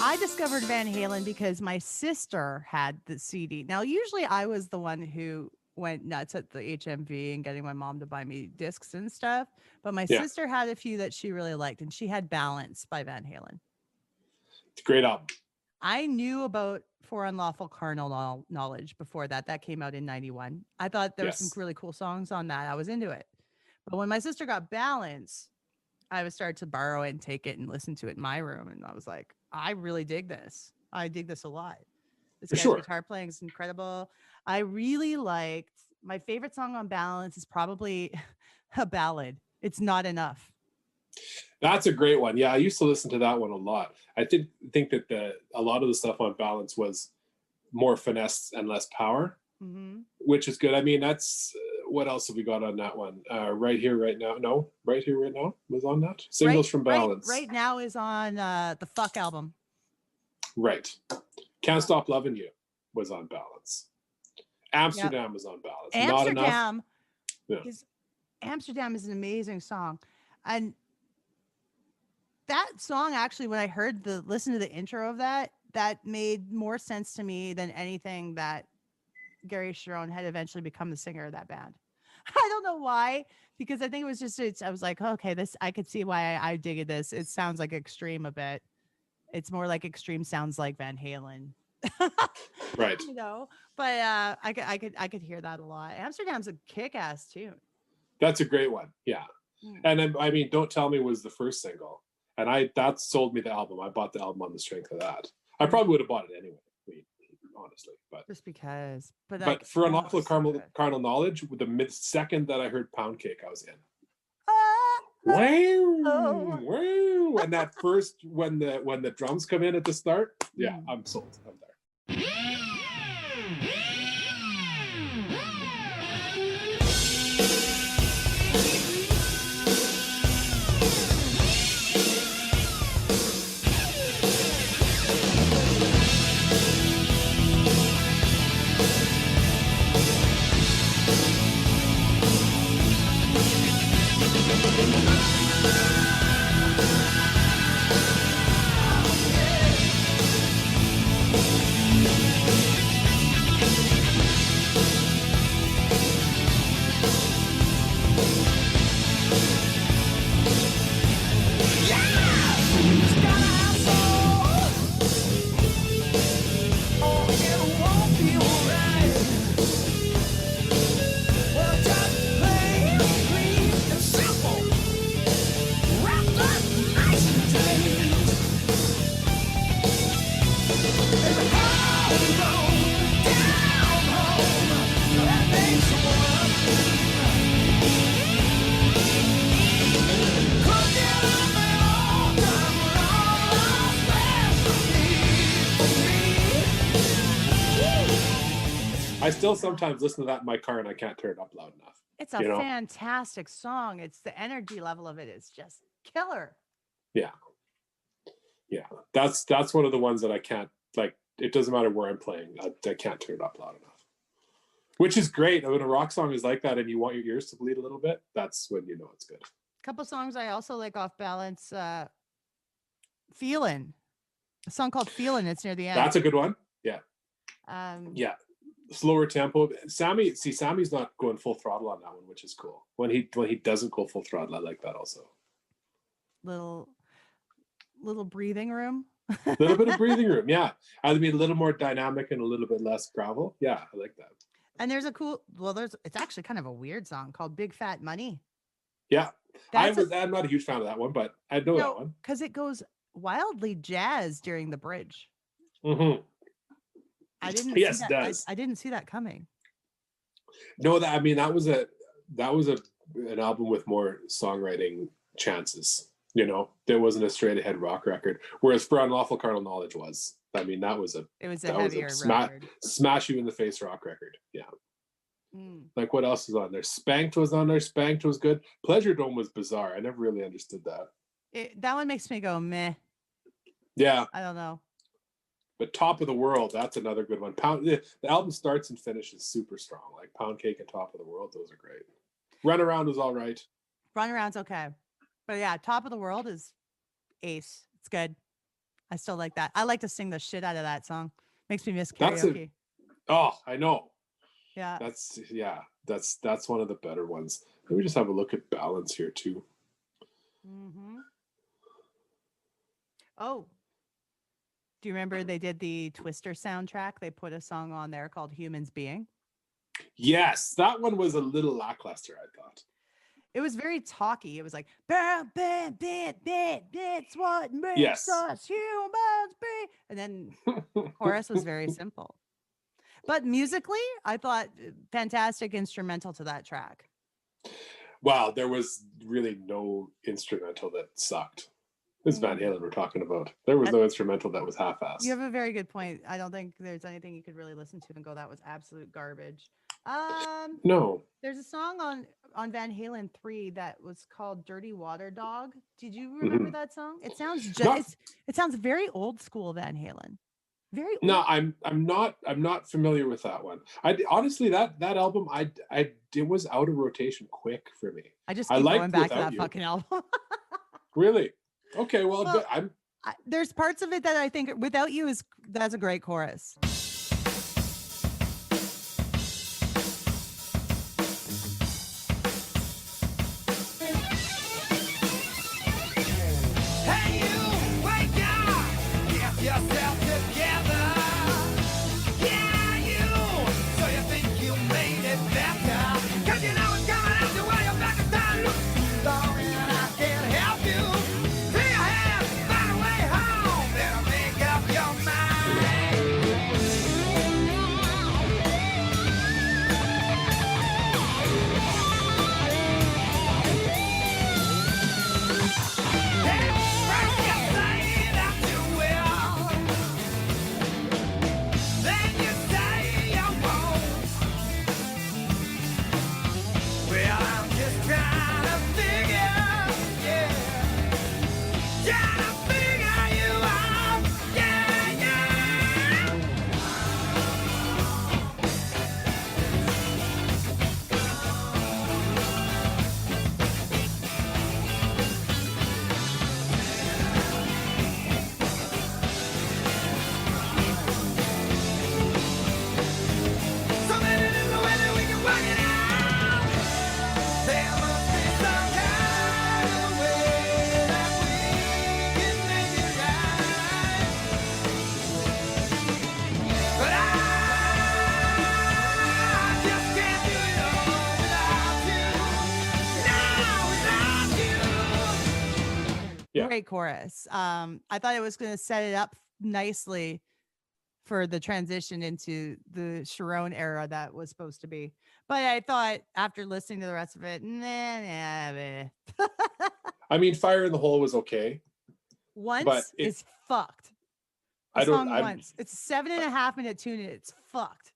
I discovered Van Halen because my sister had the CD. Now, usually I was the one who went nuts at the HMV and getting my mom to buy me discs and stuff. But my Yeah. sister had a few that she really liked, and she had Balance by Van Halen. It's a great album. I knew about For Unlawful Carnal Knowledge before that. That came out in 91. I thought there were some Yes. really cool songs on that. I was into it. But when my sister got Balance, I would start to borrow it and take it and listen to it in my room. And I was like, I really dig this. I dig this a lot. This For guy's sure. guitar playing is incredible. I really liked my favorite song on Balance is probably a ballad. It's Not Enough. That's a great one. Yeah, I used to listen to that one a lot. I think that a lot of the stuff on Balance was more finesse and less power, which is good. I mean, that's what else have we got on that one? Right Here, Right Now. No, Right Here, Right Now was on that. Singles from Balance. Right Now is on the Fuck album. Right. Can't Stop Loving You was on Balance. Amsterdam was on Balance. Not Enough. Amsterdam Yeah. Amsterdam is an amazing song. And that song actually, when I listen to the intro of that made more sense to me than anything that Gary Sharon had eventually become the singer of that band. I don't know why, because I think it was just, I was like, okay, I could see why I digged this. It sounds like Extreme a bit. It's more like Extreme sounds like Van Halen. Right. You know, but I could hear that a lot. Amsterdam's a kick-ass tune. That's a great one. Yeah. And I mean, Don't Tell Me was the first single. And that sold me the album. I bought the album on the strength of that. I probably would have bought it anyway, honestly. But just because. But For Unlawful Carnal Knowledge, the second that I heard Pound Cake, I was in. Wow, wow. And that first, when the drums come in at the start, yeah, I'm sold. I'm there. I still sometimes listen to that in my car and I can't turn it up loud enough. It's a fantastic song. It's the energy level of it is just killer. Yeah. That's one of the ones that I can't, like, it doesn't matter where I'm playing. I can't turn it up loud enough. Which is great. When a rock song is like that and you want your ears to bleed a little bit, that's when you know it's good. A couple songs I also like off balance. Feelin'. A song called Feelin'. It's near the end. That's a good one. Yeah. Yeah. Slower tempo. Sammy's not going full throttle on that one, which is cool. When he doesn't go full throttle, I like that also. Little breathing room. A little bit of breathing room, yeah. I mean, a little more dynamic and a little bit less gravel. Yeah, I like that. And there's it's actually kind of a weird song called Big Fat Money. Yeah. I'm not a huge fan of that one, but I know that one. Because it goes wildly jazz during the bridge. Mm-hmm. I didn't yes, see it that. does. I didn't see that coming. No, that was an album with more songwriting chances. You know, there wasn't a straight ahead rock record, whereas For Unlawful Carnal Knowledge was. I mean, that was a heavier record. Smash you in the face rock record. Yeah. Like what else was on there? Spanked was on there. Spanked was good. Pleasure Dome was bizarre. I never really understood that. That one makes me go meh. Yeah. I don't know. But Top of the World, that's another good one. The album starts and finishes super strong. Like Pound Cake and Top of the World, those are great. Run Around was all right. Run Around's okay. But yeah, Top of the World is ace. It's good. I still like that. I like to sing the shit out of that song. Makes me miss karaoke. I know. Yeah. That's one of the better ones. Let me just have a look at balance here too. Mm-hmm. Oh. Do you remember they did the Twister soundtrack? They put a song on there called Humans Being. Yes, that one was a little lackluster, I thought. It was very talky. It was like, that's what makes us humans be. And then the chorus was very simple. But musically, I thought fantastic instrumental to that track. Wow, there was really no instrumental that sucked. This Van Halen we're talking about. There was no instrumental that was half-assed. You have a very good point. I don't think there's anything you could really listen to and go, that was absolute garbage. No. There's a song on Van Halen 3 that was called Dirty Water Dog. Did you remember that song? It sounds it sounds very old school Van Halen. Very old. No, I'm not familiar with that one. I honestly that album it was out of rotation quick for me. I just keep going back to that fucking album. Really? Okay, well good. There's parts of it that I think Without You that's a great chorus. Great chorus. I thought it was going to set it up nicely for the transition into the Sharon era that was supposed to be. But I thought after listening to the rest of it, nah. I mean, Fire in the Hole was okay. Once is fucked. Once. It's a 7.5 minute tune and it's fucked.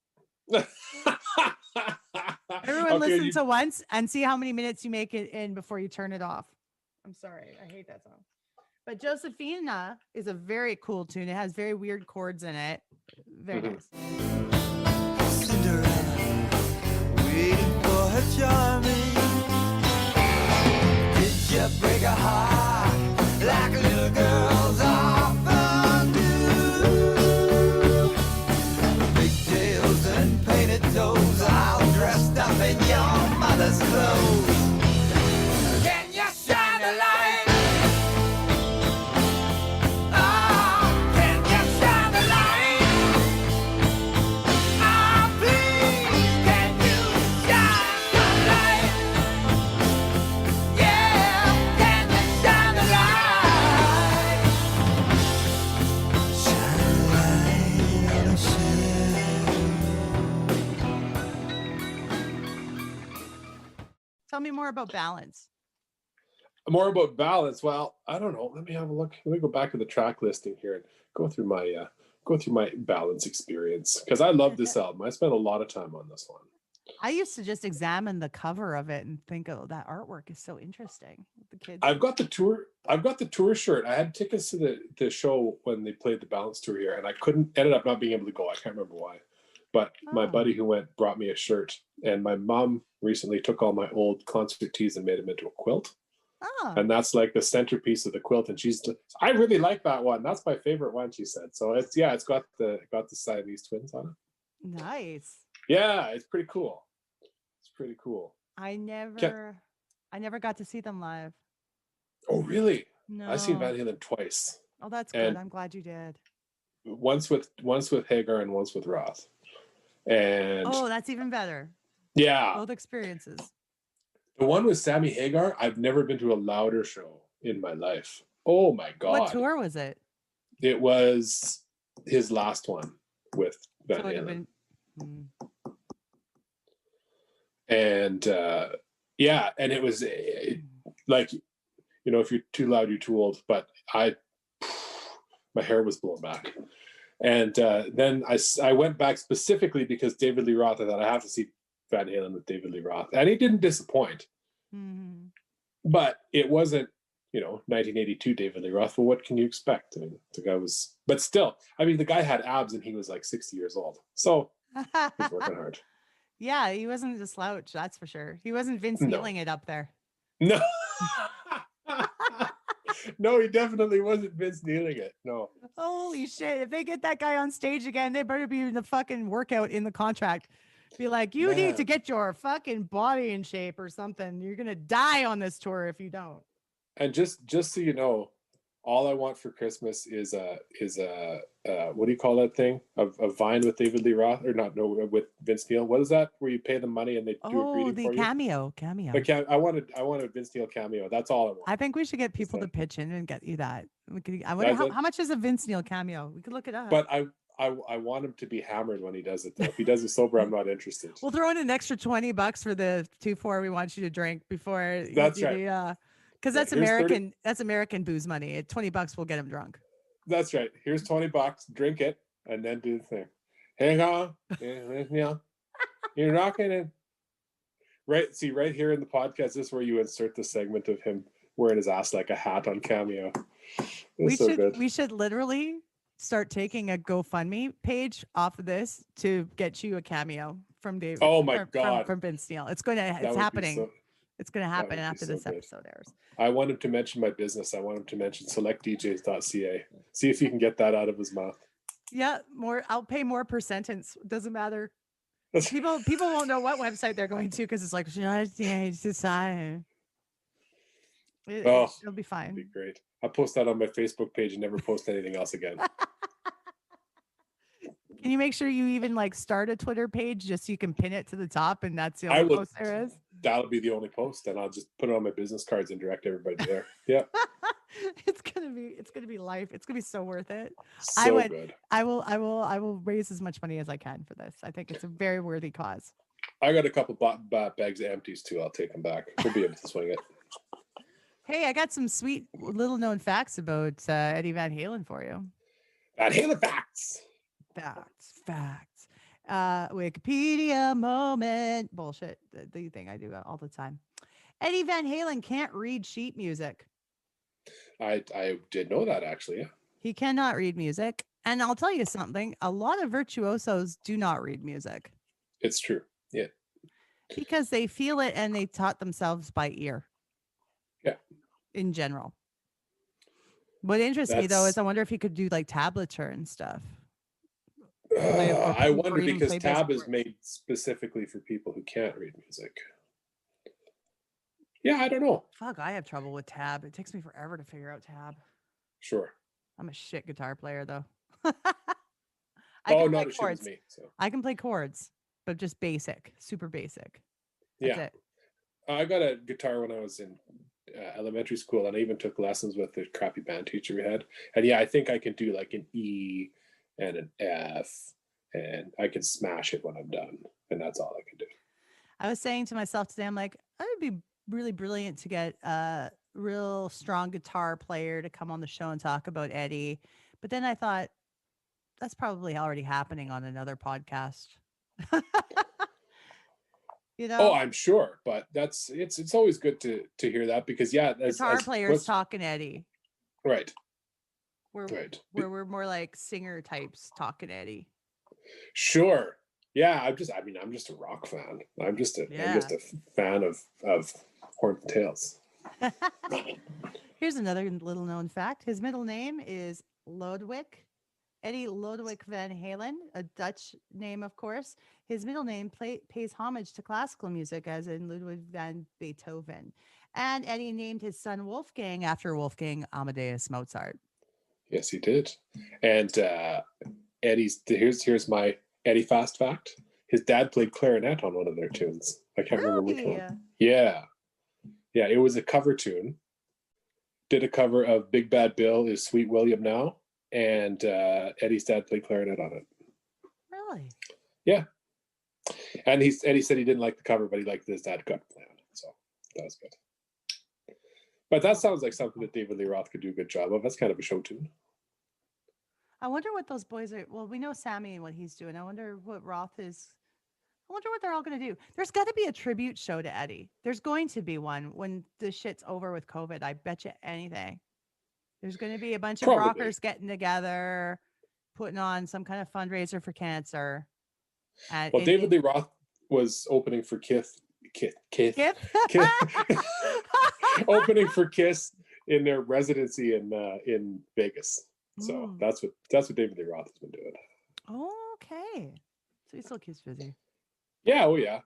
Everyone Okay, listen you- to once and see how many minutes you make it in before you turn it off. I'm sorry. I hate that song. But Josephina is a very cool tune. It has very weird chords in it. Very Mhm. nice. Cinderella, waiting for her charming. Did you break a heart like little girls often do? Pigtails and painted toes, all dressed up in your mother's clothes. Can you shine the light? Oh, can you shine the light? Oh, please, can you shine the light? Yeah, can you shine the light? Shine the light on a Tell me more about balance. More about balance. Well, I don't know. Let me have a look. Let me go back to the track listing here and go through my balance experience, because I love this album. I spent a lot of time on this one. I used to just examine the cover of it and think, oh, that artwork is so interesting. The kids. I've got the tour shirt. I had tickets to the show when they played the Balance tour here, and I ended up not being able to go. I can't remember why. But my Oh. buddy who went brought me a shirt, and my mom recently took all my old concert tees and made them into a quilt. Oh, And that's like the centerpiece of the quilt. And I really like that one. That's my favorite one, she said. So it's got the Siamese twins on it. nice. Yeah, it's pretty cool. It's pretty cool. I never got to see them live. Oh, really? No. I've seen Van Halen twice. Oh, that's good. and- I'm glad you did. Once with Hagar and once with Roth. And Oh, that's even better. yeah, Both experiences. the one with Sammy Hagar, I've never been to a louder show in my life. Oh my God. What tour was it? It was his last one with Van So it would've Halen. been- And yeah, and it was like, if you're too loud, you're too old. But my hair was blown back. And then I went back specifically because David Lee Roth. I thought I have to see Van Halen with David Lee Roth, and he didn't disappoint. Mhm. But it wasn't, 1982 David Lee Roth. Well, what can you expect? I mean, the guy was, but still, the guy had abs and he was like 60 years old. So he's working hard. Yeah, he wasn't a slouch, that's for sure. He wasn't Vince No. Nealing it up there. No. No, he definitely wasn't Vince Nealing it. No. Holy shit. If they get that guy on stage again, they better be in the fucking workout in the contract. Be like, you need to Man. get your fucking body in shape or something. You're going to die on this tour if you don't. And just so you know, all I want for Christmas is a what do you call that thing? A Vine with David Lee Roth, or not? No, with Vince Neil. What is that? Where you pay them money and they do a Oh, greeting the for you? cameo. I wanted a Vince Neil cameo. That's all I want. I think we should get people to that. pitch in and get you that. I wonder how much is a Vince Neil cameo? We could look it up. But I want him to be hammered when he does it. Though. If he does it sober, I'm not interested. We'll throw in an extra $20 for the 2-4 we want you to drink before. That's right. Because that's Here's 30 American. That's American booze money. At $20 will get him drunk. That's right. Here's $20. Drink it and then do the thing. Hang on, Neil. You're rocking it. Right. See, right here in the podcast, this is where you insert the segment of him wearing his ass like a hat on Cameo. It's so good. We should literally start taking a GoFundMe page off of this to get you a cameo from David. Oh my God. From Vince Neil. It's happening. It's going to happen after this episode airs. I want him to mention my business. I want him to mention selectdjs.ca. See if you can get that out of his mouth. Yeah, I'll pay more per sentence. Doesn't matter. People won't know what website they're going to because it's like, it'll be fine. That'd be great. I'll post that on my Facebook page and never post anything else again. Can you make sure you even start a Twitter page just so you can pin it to the top and that's the I only will. post there is? That'll be the only post, and I'll just put it on my business cards and direct everybody there. Yeah. It's gonna be life. It's gonna be so worth it. Good. I will raise as much money as I can for this. I think it's a very worthy cause. I got a couple bags of empties too. I'll take them back. We'll be able to swing it. Hey, I got some sweet little known facts about Eddie Van Halen for you. Van Halen facts. Facts. Wikipedia moment. Bullshit. The thing I do all the time. Eddie Van Halen can't read sheet music. I did know that actually. Yeah. He cannot read music. And I'll tell you something, a lot of virtuosos do not read music It's true. Yeah. because they feel it and they taught themselves by ear. Yeah. In general. What interests me though is I wonder if he could do like tablature and stuff. I wonder even because play tab best is chords. made specifically for people who can't read music. Yeah, I don't know. Fuck, I have trouble with tab. It takes me forever to figure out tab. Sure. I'm a shit guitar player though. Oh, not as shit as me. So I can play chords, but just basic, super basic. That's yeah, it. I got a guitar when I was in elementary school, and I even took lessons with the crappy band teacher we had. And yeah, I think I can do like an E and an F, and I can smash it when I'm done, and that's all I can do. I was saying to myself today, I'm like, I would be really brilliant to get a real strong guitar player to come on the show and talk about Eddie. But then I thought that's probably already happening on another podcast. You know, Oh, I'm sure, but it's always good to hear that because yeah, guitar players talking Eddie. Right. Where we're more like singer types talking Eddie. Sure. Yeah, I'm just a rock fan. I'm just a fan of Horns and Tails. Here's another little known fact. His middle name is Lodewijk. Eddie Lodewijk van Halen, a Dutch name, of course. His middle name pays homage to classical music, as in Ludwig van Beethoven. And Eddie named his son Wolfgang after Wolfgang Amadeus Mozart. Yes, he did. And here's my Eddie fast fact. His dad played clarinet on one of their tunes. I can't remember which one. Yeah. Yeah, it was a cover tune. Did a cover of Big Bad Bill is Sweet William Now. And Eddie's dad played clarinet on it. Really? Yeah. And Eddie said he didn't like the cover, but he liked his dad got to play on it. So that was good. But that sounds like something that David Lee Roth could do a good job of. That's kind of a show tune. I wonder what those boys are. Well, we know Sammy and what he's doing. I wonder what Roth is. I wonder what they're all going to do. There's got to be a tribute show to Eddie. There's going to be one when the shit's over with COVID. I bet you anything. There's going to be a bunch of rockers getting together, putting on some kind of fundraiser for cancer. And well, David Lee Roth was opening for Kith. Opening for Kiss in their residency in Vegas. So that's what David Lee Roth has been doing. Okay. So he still keeps busy. Yeah, oh yeah.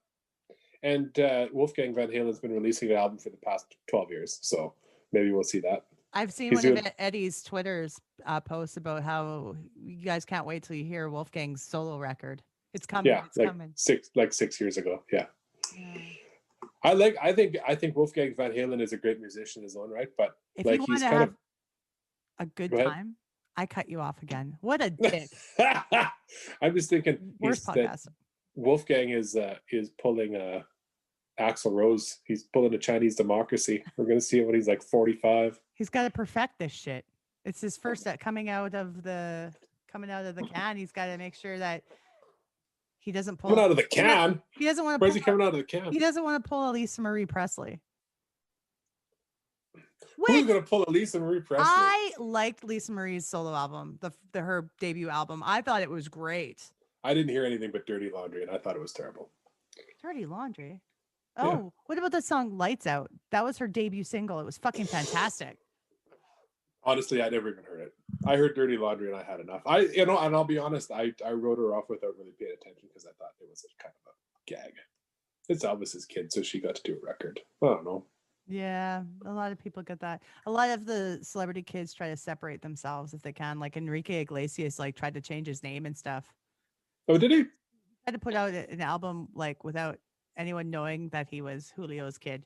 And Wolfgang Van Halen's been releasing an album for the past 12 years. So maybe we'll see that. I've seen one of Eddie's Twitter's posts about how you guys can't wait till you hear Wolfgang's solo record. It's coming. Yeah, it's coming. 6 years ago. Yeah. I think Wolfgang Van Halen is a great musician in his own right, but if like you want he's to kind have of a good time, I cut you off again. What a dick. I'm just thinking worst podcast. Wolfgang is pulling Axl Rose. He's pulling a Chinese Democracy. We're gonna see him when he's like 45. He's got to perfect this shit. It's his first coming out of the can. He's got to make sure that he doesn't pull coming out of the can. He doesn't want to. Where's he coming out of the can? He doesn't want to pull a Lisa Marie Presley. Who's gonna pull a Lisa Marie Presley? I liked Lisa Marie's solo album, her debut album. I thought it was great. I didn't hear anything but Dirty Laundry, and I thought it was terrible. Dirty Laundry. Oh, what about the song Lights Out? That was her debut single. It was fucking fantastic. Honestly, I never even heard it. I heard Dirty Laundry and I had enough. And I'll be honest, I wrote her off without really paying attention because I thought it was kind of a gag. It's Elvis's kid, so she got to do a record. I don't know. Yeah, a lot of people get that. A lot of the celebrity kids try to separate themselves if they can. Like Enrique Iglesias, tried to change his name and stuff. Oh, did he? He had to put out an album without anyone knowing that he was Julio's kid.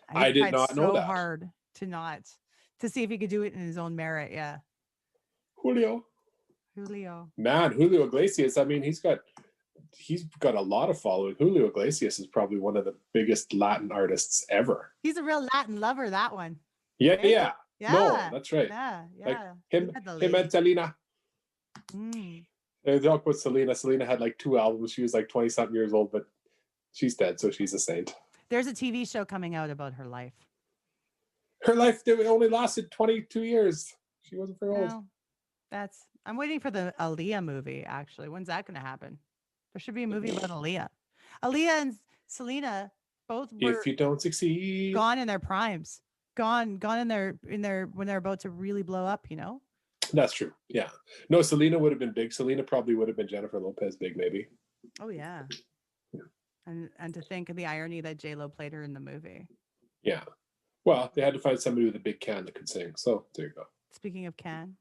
I did not know that. Hard to see if he could do it in his own merit. Yeah. Julio. Man, Julio Iglesias. I mean, he's got a lot of following. Julio Iglesias is probably one of the biggest Latin artists ever. He's a real Latin lover, that one. Yeah, right? Yeah. No, that's right. Yeah. Like him and Selena. They talk about Selena. Selena had like 2 albums. She was like 20 something years old, but she's dead, so she's a saint. There's a TV show coming out about her life. Her life only lasted 22 years. She wasn't very old. No, I'm waiting for the Aaliyah movie, actually. When's that going to happen? There should be a movie about Aaliyah. Aaliyah and Selena both were If you don't succeed, gone in their primes. Gone in their when they're about to really blow up, you know? that's true. Yeah. No, Selena would have been big. Selena probably would have been Jennifer Lopez big, maybe. Oh yeah. Yeah. And to think of the irony that J-Lo played her in the movie. Yeah. Well, they had to find somebody with a big can that could sing. So there you go. Speaking of can,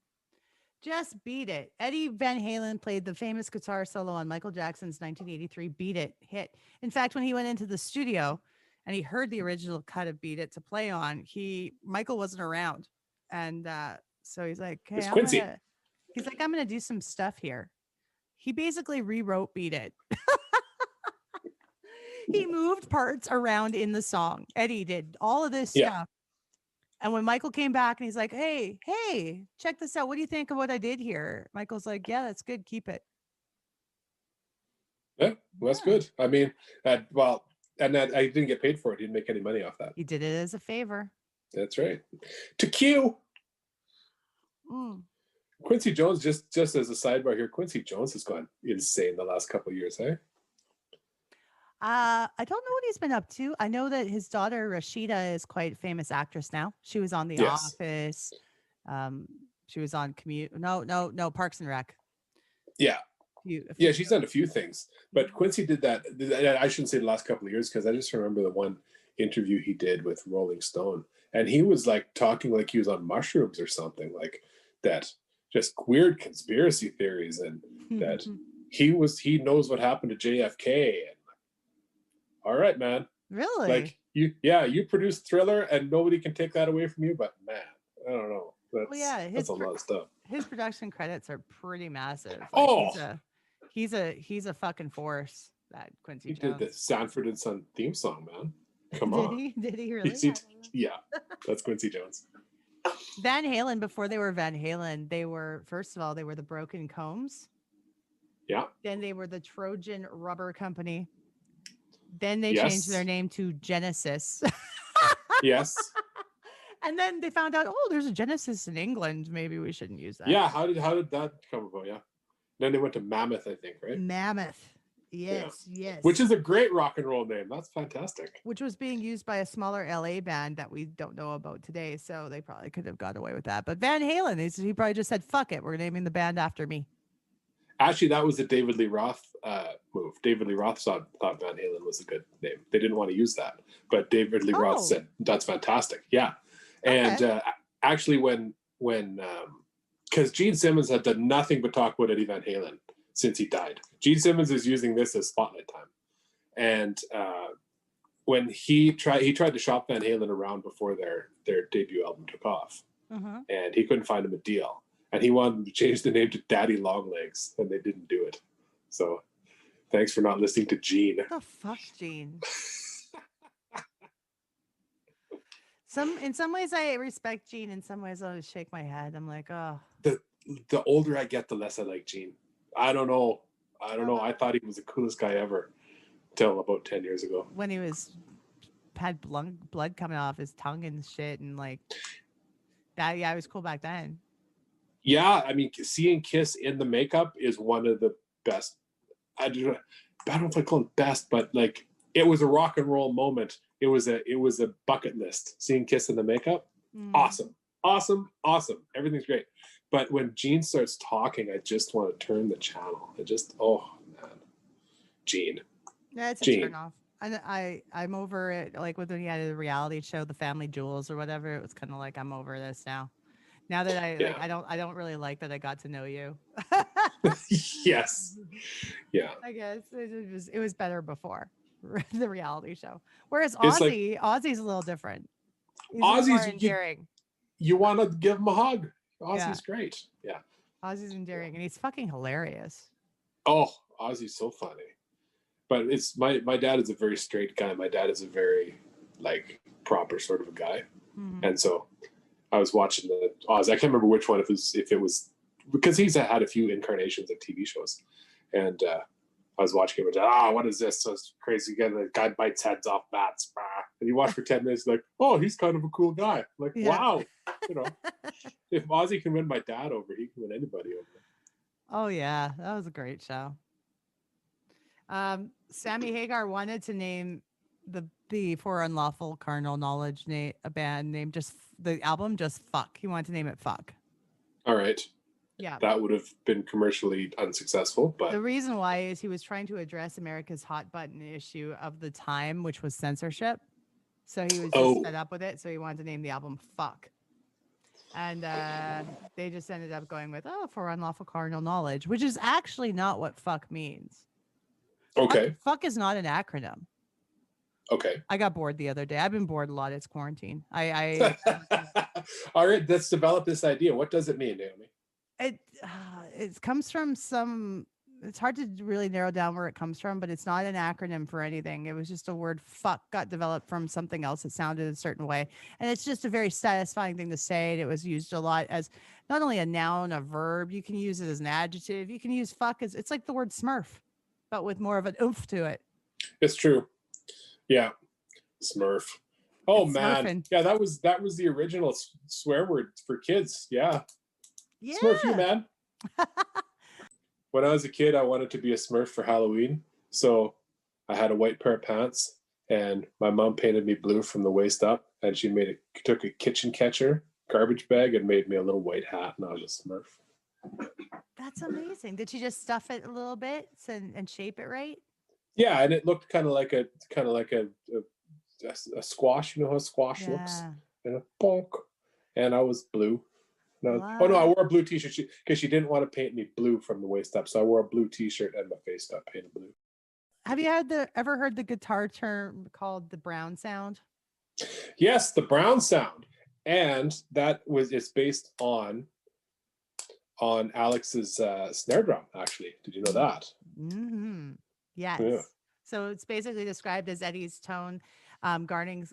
just Beat It. Eddie Van Halen played the famous guitar solo on Michael Jackson's 1983 Beat It hit. In fact, when he went into the studio and he heard the original cut of Beat It to play on, Michael wasn't around. And so he's like, hey, It's Quincy. I'm gonna do some stuff here. He basically rewrote Beat It. He moved parts around in the song. Eddie did all of this stuff. And when Michael came back and he's like, hey, check this out. What do you think of what I did here? Michael's like, yeah, that's good. Keep it. Yeah, well, that's good. I mean, I didn't get paid for it. He didn't make any money off that. He did it as a favor. That's right. To Q. Quincy Jones, just as a sidebar here, Quincy Jones has gone insane the last couple of years, eh? I don't know what he's been up to. I know that his daughter Rashida is quite a famous actress now. She was on The Office. She was on No, Parks and Rec. Yeah. She's done a few things. But Quincy did that. I shouldn't say the last couple of years because I just remember the one interview he did with Rolling Stone. And he was like talking like he was on mushrooms or something like that. Just weird conspiracy theories and that he knows what happened to JFK. And all right, man. Really? Like you produced Thriller and nobody can take that away from you, but man, I don't know. That's a lot of stuff. His production credits are pretty massive. He's a fucking force, that Quincy Jones. Did the Sanford and Son theme song, man. Come on. Did he really? Yeah, that's Quincy Jones. Van Halen, before they were Van Halen, they were the Broken Combs. Yeah. Then they were the Trojan Rubber Company. Then they changed their name to Genesis. Yes. And then they found out, there's a Genesis in England. Maybe we shouldn't use that. Yeah, how did that come about? Yeah. Then they went to Mammoth, I think, right? Mammoth. Yes. Which is a great rock and roll name. That's fantastic. Which was being used by a smaller LA band that we don't know about today. So they probably could have got away with that. But Van Halen, he probably just said, fuck it. We're naming the band after me. Actually, that was a David Lee Roth move. David Lee Roth thought Van Halen was a good name. They didn't want to use that. But David Lee Roth said, that's fantastic. Yeah. And actually when because Gene Simmons had done nothing but talk about Eddie Van Halen since he died. Gene Simmons is using this as spotlight time. And when he tried to shop Van Halen around before their debut album took off, and he couldn't find him a deal. And he wanted to change the name to Daddy Longlegs, and they didn't do it. So thanks for not listening to Gene. What the fuck, Gene? In some ways I respect Gene. In some ways I always shake my head. I'm like, oh. The older I get, the less I like Gene. I don't know. I thought he was the coolest guy ever until about 10 years ago. When he had blood coming off his tongue and shit and like that. Yeah, it was cool back then. Yeah, I mean, seeing Kiss in the makeup is one of the best. I don't know if I call it best, but like it was a rock and roll moment. It was a bucket list. Seeing Kiss in the makeup, awesome. Everything's great. But when Gene starts talking, I just want to turn the channel. Man, Gene. Yeah, it's a turn off. I'm over it. Like when he had a reality show, The Family Jewels or whatever, it was kind of like I'm over this now. Now that I don't really like that I got to know you. Yes. Yeah. I guess it was better before the reality show. Whereas Ozzy's a little different. He's Ozzy's more endearing. You want to give him a hug. Ozzy's great. Yeah. Ozzy's endearing and he's fucking hilarious. Oh, Ozzy's so funny. But it's my dad is a very straight guy. My dad is a very like proper sort of a guy. And so I was watching the Oz. I can't remember which one. If it was because he's had a few incarnations of TV shows, and I was watching him and what is this? So it's crazy. Again, the guy bites heads off bats, and you watch for 10 minutes, like, oh, he's kind of a cool guy. Like, wow, if Ozzy can win my dad over, he can win anybody over. Oh yeah, that was a great show. Sammy Hagar wanted to name the For Unlawful Carnal Knowledge a band name, just the album just Fuck. He wanted to name it Fuck. All right. Yeah. That would have been commercially unsuccessful, but the reason why is he was trying to address America's hot button issue of the time, which was censorship. So he was just fed up with it. So he wanted to name the album Fuck. And they just ended up going with, For Unlawful Carnal Knowledge, which is actually not what fuck means. Okay. Fuck is not an acronym. Okay. I got bored the other day. I've been bored a lot. It's quarantine. I All right, let's develop this idea. What does it mean, Naomi? It comes from some. It's hard to really narrow down where it comes from, but it's not an acronym for anything. It was just a word. Fuck got developed from something else that sounded a certain way, and it's just a very satisfying thing to say. And it was used a lot as not only a noun, a verb. You can use it as an adjective. You can use fuck as it's like the word Smurf, but with more of an oomph to it. It's true. Yeah, Smurf. Oh It's man, Smurfing. yeah, that was the original swear word for kids. Yeah, Yeah. Smurf you, man. When I was a kid, I wanted to be a Smurf for Halloween, so I had a white pair of pants, and my mom painted me blue from the waist up, and she took a kitchen catcher garbage bag and made me a little white hat, and I was a Smurf. That's amazing. Did you just stuff it a little bit and shape it right? Yeah, and it looked kind of like a squash. You know how a squash looks? And a bonk. And I was blue. No, Wow. Oh no, I wore a blue t-shirt because she didn't want to paint me blue from the waist up. So I wore a blue t-shirt and my face got painted blue. Have you ever heard the guitar term called the brown sound? Yes, the brown sound. And it's based on Alex's snare drum, actually. Did you know that? Mm-hmm. Yes. Yeah. So it's basically described as Eddie's tone, garnering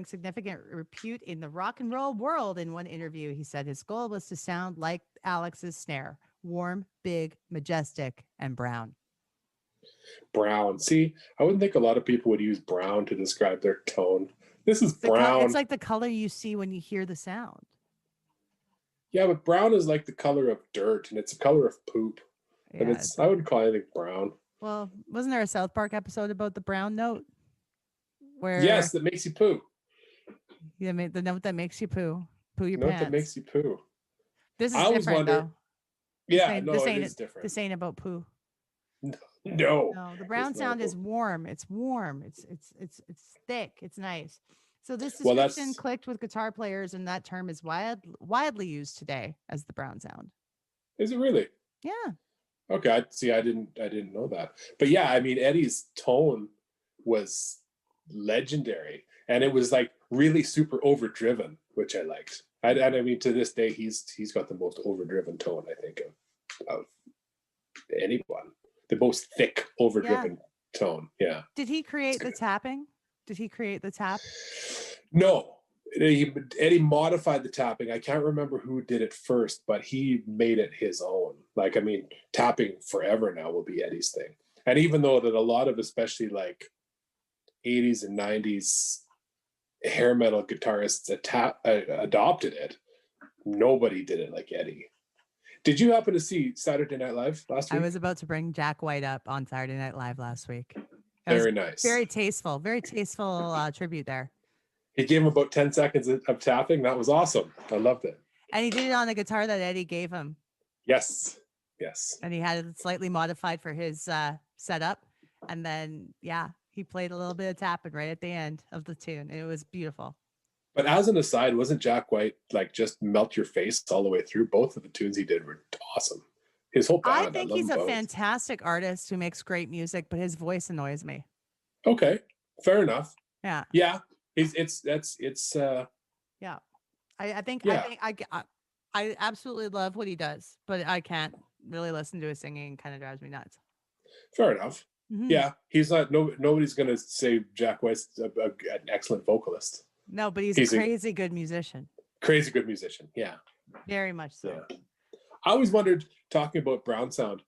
significant repute in the rock and roll world. In one interview, he said his goal was to sound like Alex's snare, warm, big, majestic, and brown. Brown. See, I wouldn't think a lot of people would use brown to describe their tone. This is brown. It's like the color you see when you hear the sound. Yeah, but brown is like the color of dirt, and it's the color of poop. Yeah, and I wouldn't call anything brown. Well, wasn't there a South Park episode about the brown note? Where yes, that makes you poo. Yeah, the note that makes you poo your note pants. That makes you poo. This is different though. Yeah, it is different. This ain't about poo. No. No, the brown sound is warm. It's warm. It's thick. It's nice. So this description clicked with guitar players, and that term is widely used today as the brown sound. Is it really? Yeah. Okay, I didn't know that. But yeah, I mean, Eddie's tone was legendary, and it was like really super overdriven, which I liked. And I mean, to this day, he's got the most overdriven tone, I think, of anyone. The most thick, overdriven tone. Yeah. Did he create the tapping? Did he create the tap? No. Eddie modified the tapping. I can't remember who did it first, but he made it his own. Like, I mean, tapping forever now will be Eddie's thing. And even though that a lot of, especially like 80s and 90s hair metal guitarists adopted it, nobody did it like Eddie. Did you happen to see Saturday Night Live last week? I was about to bring Jack White up on Saturday Night Live last week. Very nice. Very tasteful tribute there. He gave him about 10 seconds of tapping. That was awesome. I loved it. And he did it on the guitar that Eddie gave him. Yes. And he had it slightly modified for his setup. And then, he played a little bit of tapping right at the end of the tune. It was beautiful. But as an aside, wasn't Jack White like just melt your face all the way through? Both of the tunes he did were awesome. His whole band. I think he's a fantastic artist who makes great music, but his voice annoys me. Okay, fair enough. Yeah. Yeah. I think I absolutely love what he does, but I can't really listen to his singing. It kind of drives me nuts. Fair enough. Mm-hmm. Yeah, he's not. Nobody's gonna say Jack White's an excellent vocalist. No, but he's a crazy good musician. Crazy good musician. Yeah. Very much so. Yeah. I always wondered, talking about Brown Sound,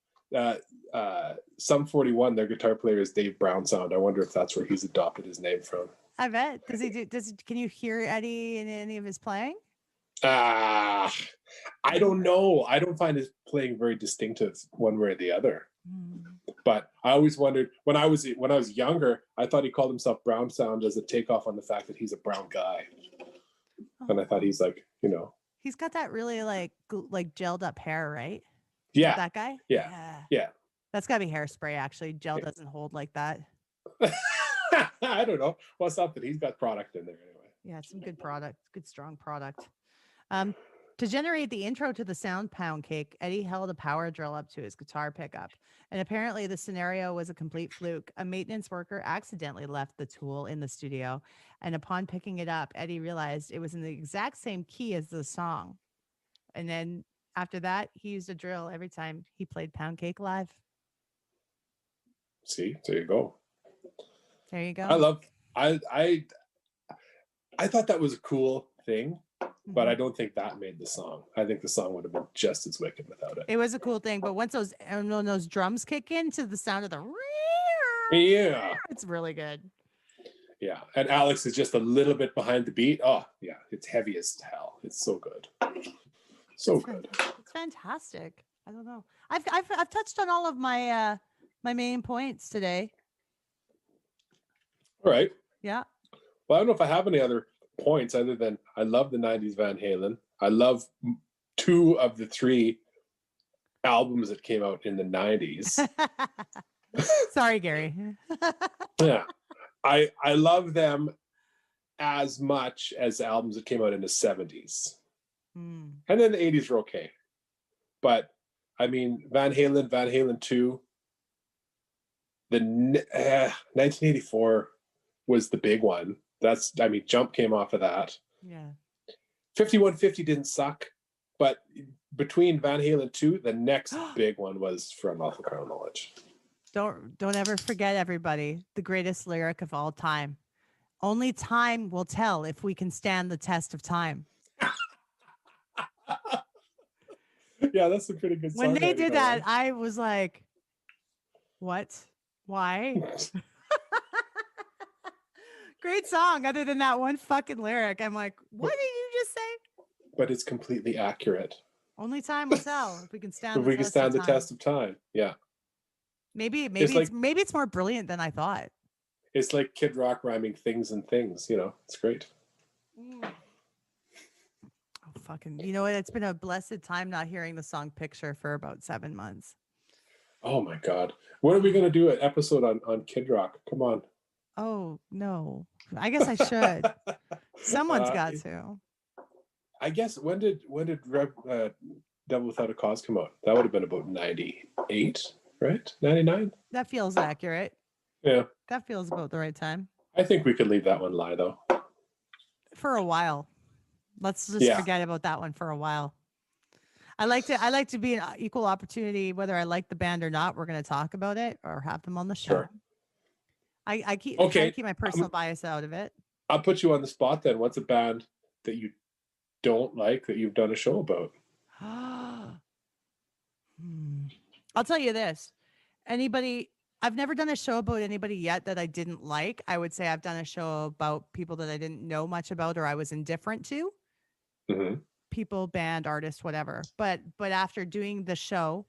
Sum 41, their guitar player is Dave Brown Sound. I wonder if that's where he's adopted his name from. I bet. Can you hear Eddie in any of his playing? I don't know. I don't find his playing very distinctive one way or the other. But I always wondered, when I was younger, I thought he called himself Brown Sound as a takeoff on the fact that he's a brown guy. And I thought he's like, He's got that really like gelled up hair, right? yeah, That guy? yeah. That's gotta be hairspray, actually. Gel doesn't hold like that. I don't know. Well, something. He's got product in there anyway. Yeah, it's some good product, good strong product. To generate the intro to the sound pound cake, Eddie held a power drill up to his guitar pickup. And apparently the scenario was a complete fluke. A maintenance worker accidentally left the tool in the studio. And upon picking it up, Eddie realized it was in the exact same key as the song. And then after that, he used a drill every time he played Pound Cake live. See, there you go. There you go. I thought that was a cool thing. But I don't think that made the song. I think the song would have been just as wicked without it. It was a cool thing, but once those drums kick in to the sound of the yeah, it's really good. Yeah, and Alex is just a little bit behind the beat. Oh yeah, it's heavy as hell. It's so good, so good. It's fantastic. I don't know. I've touched on all of my my main points today. All right. Yeah. Well, I don't know if I have any other points other than I love the 90s Van Halen. I love 2 of the 3 albums that came out in the 90s. Sorry, Gary. Yeah. I love them as much as the albums that came out in the 70s. And then the 80s were okay. But I mean, Van Halen 2, the 1984 was the big one. Jump came off of that. Yeah. 5150 didn't suck, but between Van Halen 2, the next big one was From Awful Carnal Knowledge. Don't ever forget, everybody, the greatest lyric of all time. Only time will tell if we can stand the test of time. Yeah, that's a pretty good song. When they did that, I was like, what? Why? Great song, other than that one fucking lyric. I'm like, what did you just say? But it's completely accurate. Only time will tell if we can stand. If we can stand the test of time, yeah. Maybe it's more brilliant than I thought. It's like Kid Rock rhyming things and things. It's great. Oh, fucking! You know what? It's been a blessed time not hearing the song "Picture" for about 7 months. Oh my God! When are we going to do an episode on Kid Rock? Come on. Oh no! I guess I should. Someone's got to. I guess when did Devil Without a Cause come out? That would have been about 98, right? 99. That feels accurate. Yeah. That feels about the right time. I think we could leave that one lie though. For a while. Let's just forget about that one for a while. I like to be an equal opportunity, whether I like the band or not. We're going to talk about it or have them on the show. Sure. I try to keep my personal bias out of it. I'll put you on the spot then. What's a band that you don't like that you've done a show about? I'll tell you this. I've never done a show about anybody yet that I didn't like. I would say I've done a show about people that I didn't know much about or I was indifferent to. Mm-hmm. People, band, artist, whatever. But after doing the show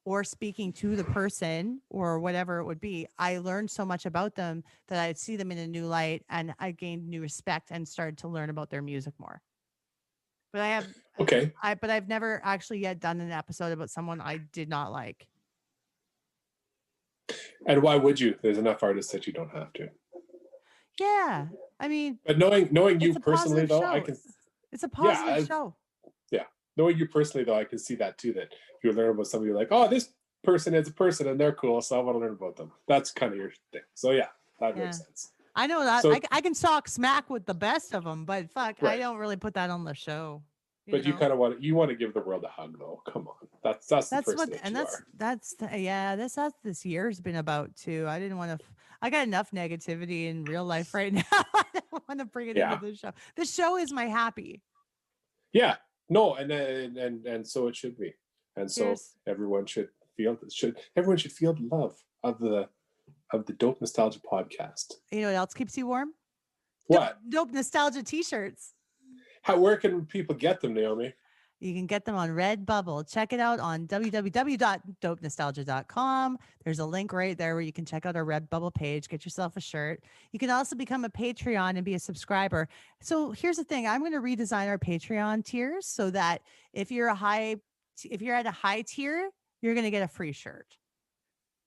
or speaking to the person or whatever it would be, I learned so much about them that I'd see them in a new light and I gained new respect and started to learn about their music more. But I've never actually yet done an episode about someone I did not like. And why would you? There's enough artists that you don't have to. Yeah. I mean, but knowing you personally though, show. It's a positive show. Yeah. Knowing you personally though, I can see that too, that if you learn about somebody, you're like, oh, this person is a person and they're cool, so I want to learn about them. That's kind of your thing. So yeah, that makes sense. I know that. So, I can talk smack with the best of them, but fuck, right. I don't really put that on the show. You kind of want to give the world a hug though. Come on. That's the first what, thing and that's this year's been about too. I didn't want to. I got enough negativity in real life right now. I don't want to bring it into the show. The show is my happy. Yeah. No, and so it should be. And so Here's- everyone should feel the love of the Dope Nostalgia podcast. You know what else keeps you warm? What? Dope Nostalgia t-shirts. Where can people get them, Naomi? You can get them on Redbubble. Check it out on www.dopenostalgia.com. There's a link right there where you can check out our Redbubble page, get yourself a shirt. You can also become a Patreon and be a subscriber. So here's the thing. I'm going to redesign our Patreon tiers so that if you're at a high tier, you're going to get a free shirt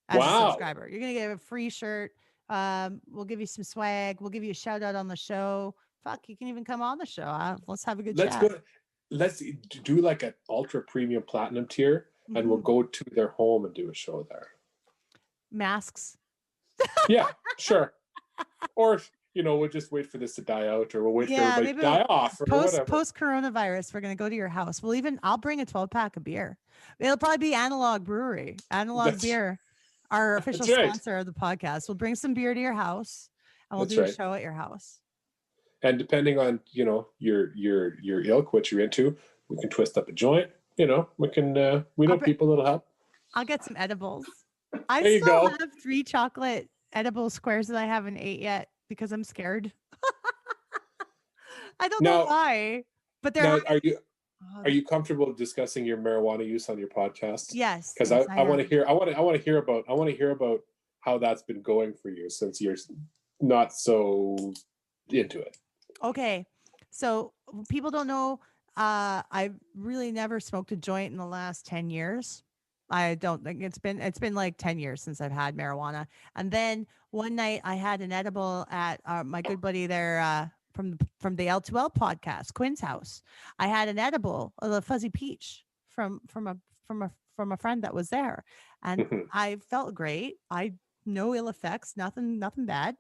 as a Wow. subscriber. You're going to get a free shirt. We'll give you some swag. We'll give you a shout out on the show. Fuck, you can even come on the show. Let's have a good Let's chat. go. Let's do like an ultra premium platinum tier, and we'll go to their home and do a show there. Masks. Yeah, sure. Or we'll just wait for this to die out, or we'll wait for everybody to die off, or whatever. Post coronavirus, we're gonna go to your house. I'll bring a 12-pack of beer. It'll probably be Analog Brewery, Beer, our official sponsor of the podcast. We'll bring some beer to your house, and we'll do a show at your house. And depending on your ilk, what you're into, we can twist up a joint. We know people that'll help. I'll get some edibles. There I you still go. have 3 chocolate edible squares that I haven't ate yet because I'm scared. I don't know why, but now, are you comfortable discussing your marijuana use on your podcast? Yes, because I want to hear. I want to hear about how that's been going for you since you're not so into it. Okay, so people don't know. I've really never smoked a joint in the last 10 years. I don't think it's been like 10 years since I've had marijuana. And then one night I had an edible at my good buddy there from the L2L podcast, Quinn's house. I had an edible, a fuzzy peach from a friend that was there, and I felt great. I no ill effects, nothing bad.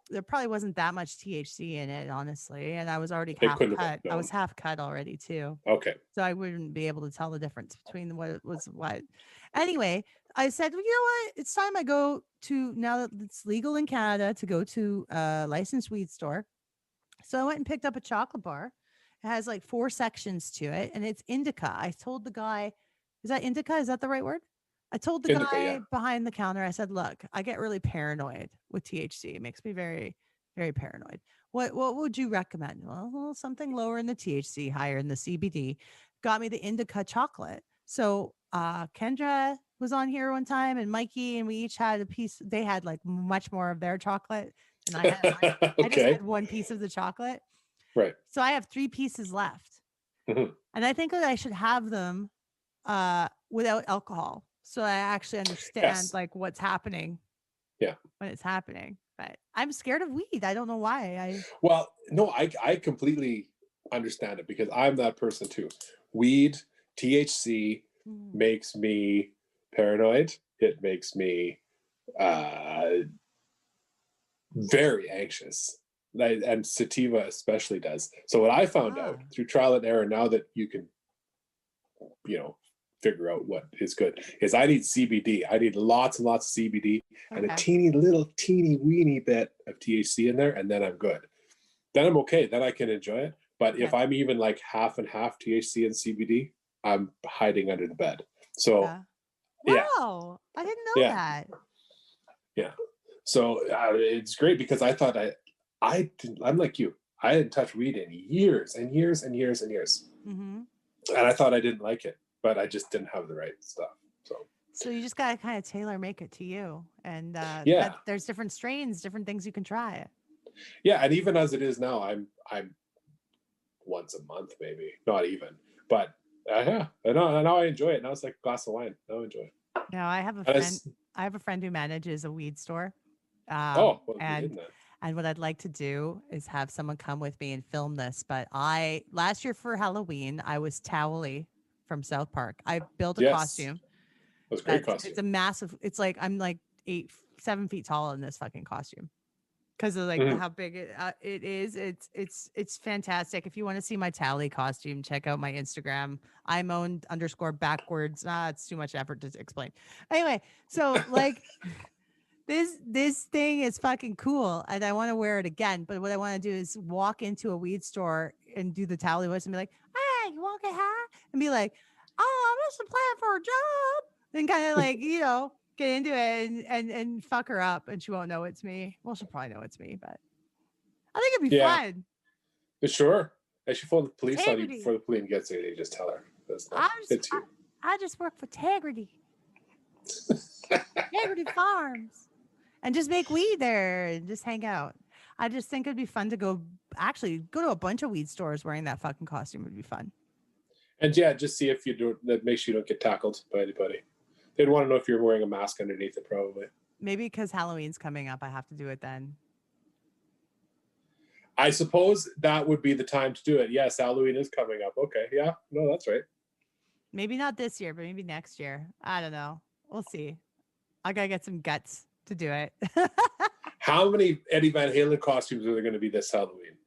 There probably wasn't that much THC in it, honestly. And I was already half cut. I was half cut already too. Okay. So I wouldn't be able to tell the difference between what was what. Anyway, I said, well, you know what? It's time I go to, now that it's legal in Canada, to go to a licensed weed store. So I went and picked up a chocolate bar. It has like 4 sections to it, and it's indica. I told the guy, is that indica? Is that the right word? I told the guy behind the counter, I said, look, I get really paranoid with THC. It makes me very, very paranoid. What would you recommend? Well, something lower in the THC, higher in the CBD. Got me the indica chocolate. So Kendra was on here one time, and Mikey, and we each had a piece. They had like much more of their chocolate than I had. Okay. I just had 1 piece of the chocolate. Right. So I have 3 pieces left. And I think that I should have them without alcohol. So I actually understand like what's happening. Yeah. When it's happening. But I'm scared of weed. I don't know why. Well, no, I completely understand it because I'm that person too. Weed, THC makes me paranoid. It makes me very anxious. And sativa especially does. So what I found out through trial and error, now that you can, figure out what is good, is I need CBD. I need lots and lots of CBD and a teeny weeny bit of THC in there, and then I'm good. Then I'm okay. Then I can enjoy it. But if I'm even like half and half THC and CBD, I'm hiding under the bed. So, wow, I didn't know that. Yeah. So it's great because I thought I'm like you. I hadn't touched weed in years and years and years and years. And I thought I didn't like it, but I just didn't have the right stuff. So you just got to kind of tailor make it to you. And there's different strains, different things you can try. Yeah. And even as it is now, I'm once a month, maybe not even, but now I enjoy it. Now it's like a glass of wine. Now I enjoy it. Now I have a friend who manages a weed store. And what I'd like to do is have someone come with me and film this. But last year for Halloween, I was Towley from South Park. I built a costume. That's a great costume. It's a massive, it's like, I'm like 7 feet tall in this fucking costume. Because of like how big it is. It's fantastic. If you want to see my Towley costume, check out my Instagram. _backwards. It's too much effort to explain. Anyway, so like this thing is fucking cool, and I want to wear it again. But what I want to do is walk into a weed store and do the Towley voice and be like, "Hey, you want to get high?" And be like, oh, I'm just applying for a job. And kind of like, get into it and fuck her up and she won't know it's me. Well, she'll probably know it's me, but I think it'd be fun. Sure. I should phone the police on you Integrity. before the police gets there. You just tell her. That's not, I it's you. just work for Tegrity. Tegrity Farms. And just make weed there and just hang out. I just think it'd be fun to go to a bunch of weed stores wearing that fucking costume. Would be fun. And yeah, just see if you do that. Make sure you don't get tackled by anybody. They'd want to know if you're wearing a mask underneath it, probably. Maybe because Halloween's coming up, I have to do it then. I suppose that would be the time to do it. Yes, Halloween is coming up. Okay, yeah, no, that's right. Maybe not this year, but maybe next year. I don't know. We'll see. I gotta get some guts to do it. How many Eddie Van Halen costumes are there going to be this Halloween?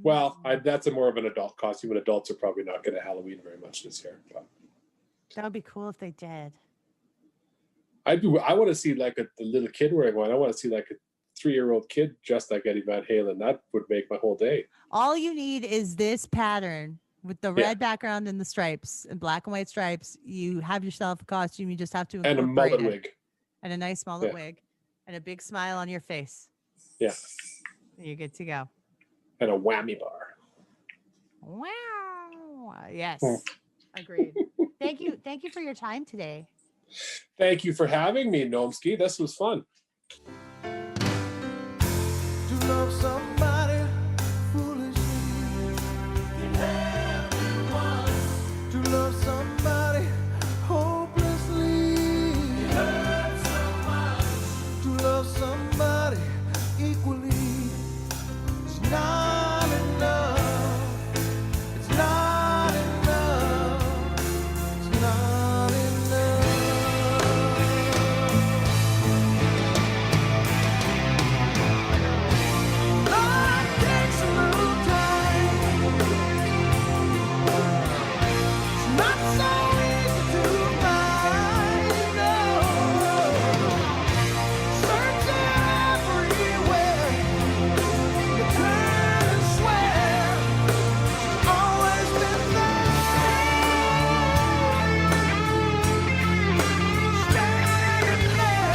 Well, that's a more of an adult costume, and adults are probably not going to Halloween very much this year. But That would be cool if they did. I want to see like the little kid wearing one. I want to see like a 3-year-old kid dressed like Eddie Van Halen. That would make my whole day. All you need is this pattern with the red background and the stripes and black and white stripes. You have yourself a costume. You just have to And a incorporate mullet it. wig. And a nice mullet wig and a big smile on your face. Yeah. You're good to go. And a whammy bar. Wow. Yes. Agreed. Thank you for your time today. Thank you for having me, Nomsky. This was fun. To love somebody foolishly. To love somebody hopelessly. To love somebody equally. It's not enough. It's not enough. It's not enough. Lord, it takes a little time. It's not so easy to find. No. Searching everywhere. You turn and swear she's always been there. Standing there.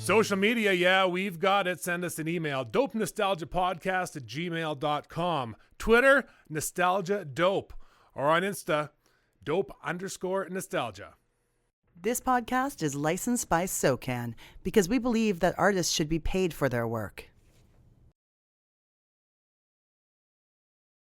Social media, yeah, we've got it. Send us an email, dopenostalgiapodcast@gmail.com. Twitter, nostalgia dope. Or on Insta, dope_nostalgia. This podcast is licensed by SOCAN because we believe that artists should be paid for their work.